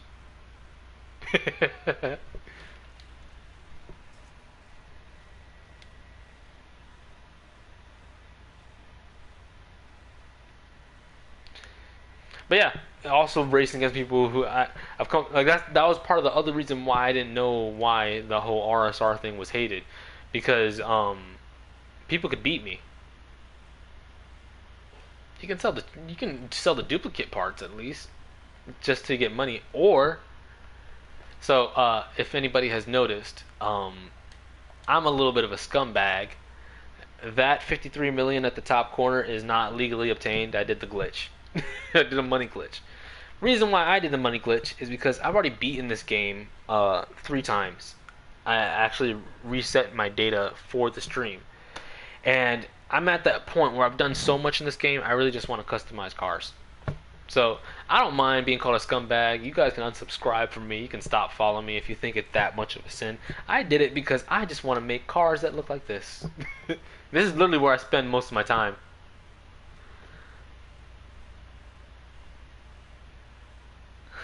But yeah, also racing against people who I've come like that was part of the other reason why I didn't know why the whole RSR thing was hated, because people could beat me. You can sell the duplicate parts at least just to get money, or so if anybody has noticed, I'm a little bit of a scumbag. That 53 million at the top corner is not legally obtained. I did the glitch. I did a money glitch. Reason why I did the money glitch is because I've already beaten this game 3 times. I actually reset my data for the stream. And I'm at that point where I've done so much in this game, I really just want to customize cars. So I don't mind being called a scumbag. You guys can unsubscribe from me. You can stop following me if you think it's that much of a sin. I did it because I just want to make cars that look like this. This is literally where I spend most of my time.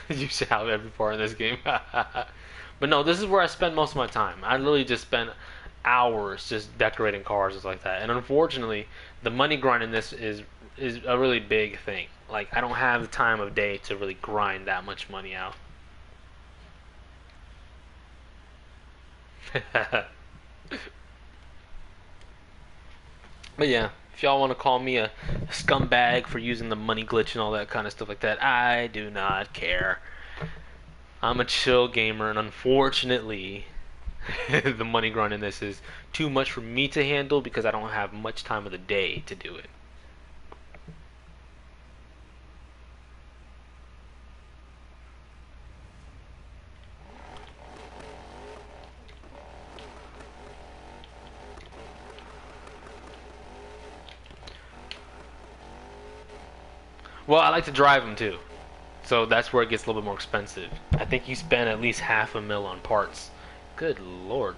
You shout every part in this game. But no, this is where I spend most of my time. I literally just spend hours just decorating cars and like that. And unfortunately, the money grind in this is a really big thing. Like, I don't have the time of day to really grind that much money out. But yeah, if y'all want to call me a scumbag for using the money glitch and all that kind of stuff like that, I do not care. I'm a chill gamer, and unfortunately, the money grind in this is too much for me to handle because I don't have much time of the day to do it. Well, I like to drive them too. So that's where it gets a little bit more expensive. I think you spend at least $500,000 on parts. Good lord.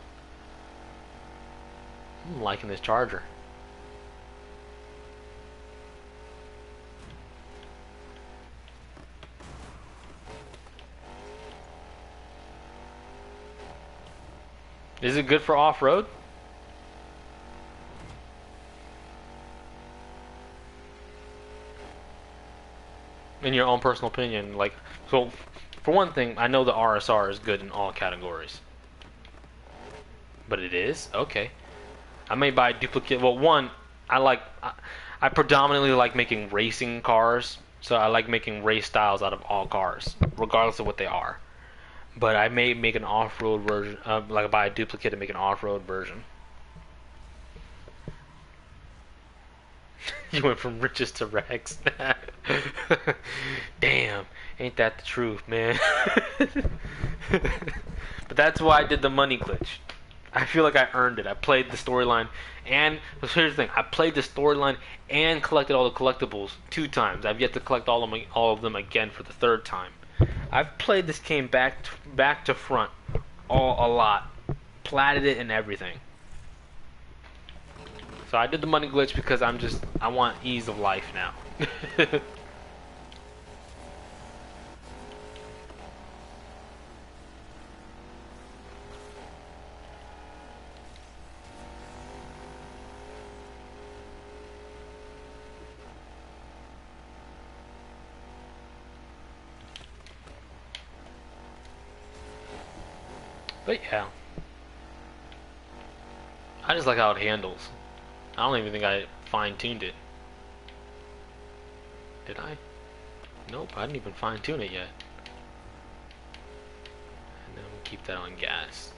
I'm liking this Charger. Is it good for off-road? In your own personal opinion, like, so for one thing, I know the RSR is good in all categories. But it is? Okay. I may buy a duplicate. Well, one, I predominantly like making racing cars, so I like making race styles out of all cars, regardless of what they are. But I may make an off-road version, like buy a duplicate and make an off-road version. You went from riches to rags. Damn, ain't that the truth, man? But that's why I did the money glitch. I feel like I earned it. I played the storyline, and here's the thing: I played the storyline and collected all the collectibles 2 times. I've yet to collect all of them again for the 3rd time. I've played this game back to front, a lot, platted it and everything. So I did the money glitch because I want ease of life now. But yeah, I just like how it handles. I don't even think I fine-tuned it. Did I? Nope, I didn't even fine-tune it yet. And then we'll keep that on gas.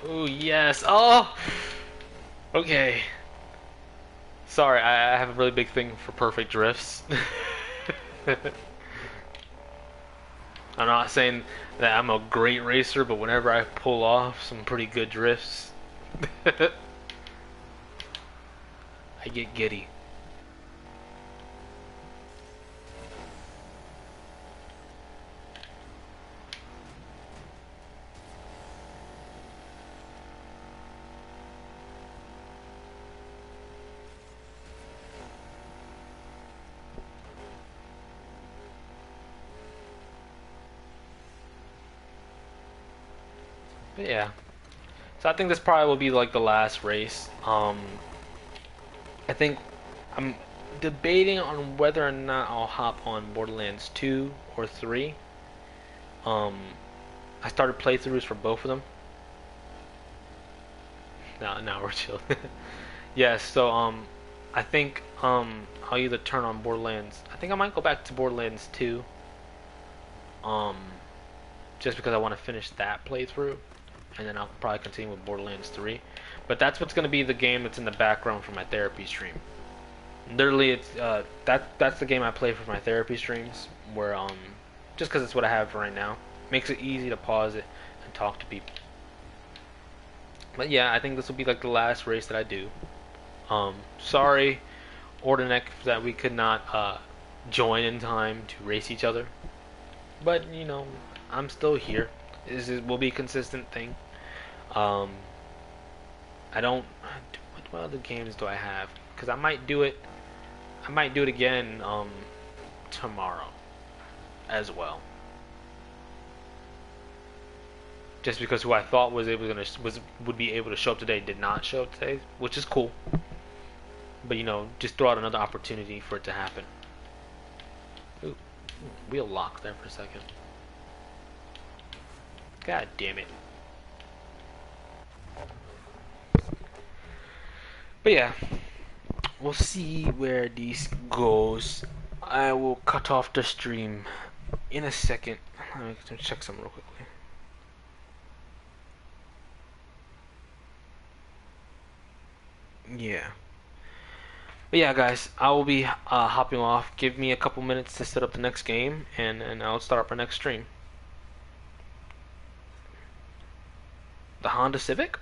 Oh, yes. Oh! Okay. Sorry, I have a really big thing for perfect drifts. I'm not saying that I'm a great racer, but whenever I pull off some pretty good drifts, I get giddy. But yeah. So I think this probably will be like the last race. I think I'm debating on whether or not I'll hop on Borderlands 2 or 3. I started playthroughs for both of them. Now we're chill. Yes, so I think I'll either turn on Borderlands. I think I might go back to Borderlands 2. just because I want to finish that playthrough, and then I'll probably continue with Borderlands 3. But that's what's going to be the game that's in the background for my therapy stream. Literally, it's that's the game I play for my therapy streams, where just because it's what I have for right now, makes it easy to pause it and talk to people. But yeah, I think this will be like the last race that I do. Sorry, Ordenek, that we could not join in time to race each other. But you know, I'm still here. This will be a consistent thing. I don't. What other games do I have? Because I might do it. I might do it again tomorrow as well. Just because who I thought would be able to show up today did not show up today, which is cool. But you know, just throw out another opportunity for it to happen. Ooh, wheel lock there for a second. God damn it. But yeah, we'll see where this goes. I will cut off the stream in a second. Let me check something real quickly. Yeah. But yeah, guys, I will be hopping off. Give me a couple minutes to set up the next game, and I'll start up our next stream. The Honda Civic?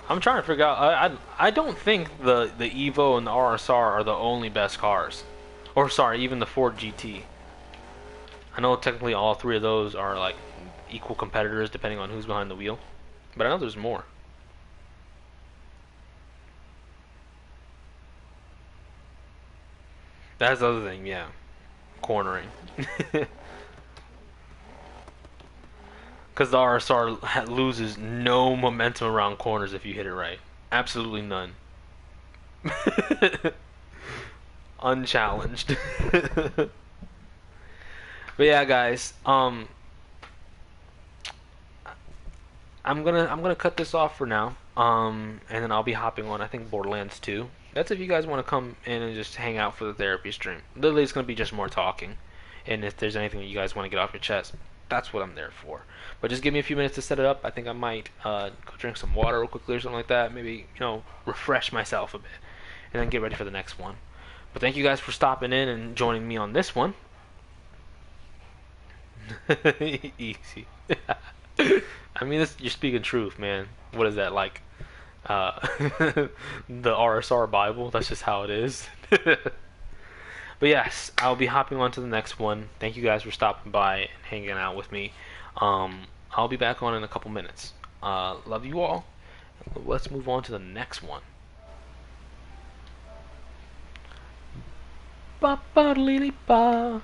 I'm trying to figure out. I don't think the Evo and the RSR are the only best cars, or sorry, even the Ford GT. I know technically all three of those are like equal competitors depending on who's behind the wheel, but I know there's more. That's the other thing, yeah. Cornering. Because the RSR loses no momentum around corners if you hit it right. Absolutely none. Unchallenged. But yeah, guys, I'm gonna cut this off for now. And then I'll be hopping on, I think, Borderlands 2. That's if you guys want to come in and just hang out for the therapy stream. Literally, it's gonna be just more talking. And if there's anything that you guys want to get off your chest, that's what I'm there for. But just give me a few minutes to set it up. I think I might go drink some water real quickly or something like that. Maybe, you know, refresh myself a bit. And then get ready for the next one. But thank you guys for stopping in and joining me on this one. Easy. I mean, you're speaking truth, man. What is that, like? The RSR Bible? That's just how it is. But yes, I'll be hopping on to the next one. Thank you guys for stopping by and hanging out with me. I'll be back on in a couple minutes. Love you all. Let's move on to the next one. Ba ba ba.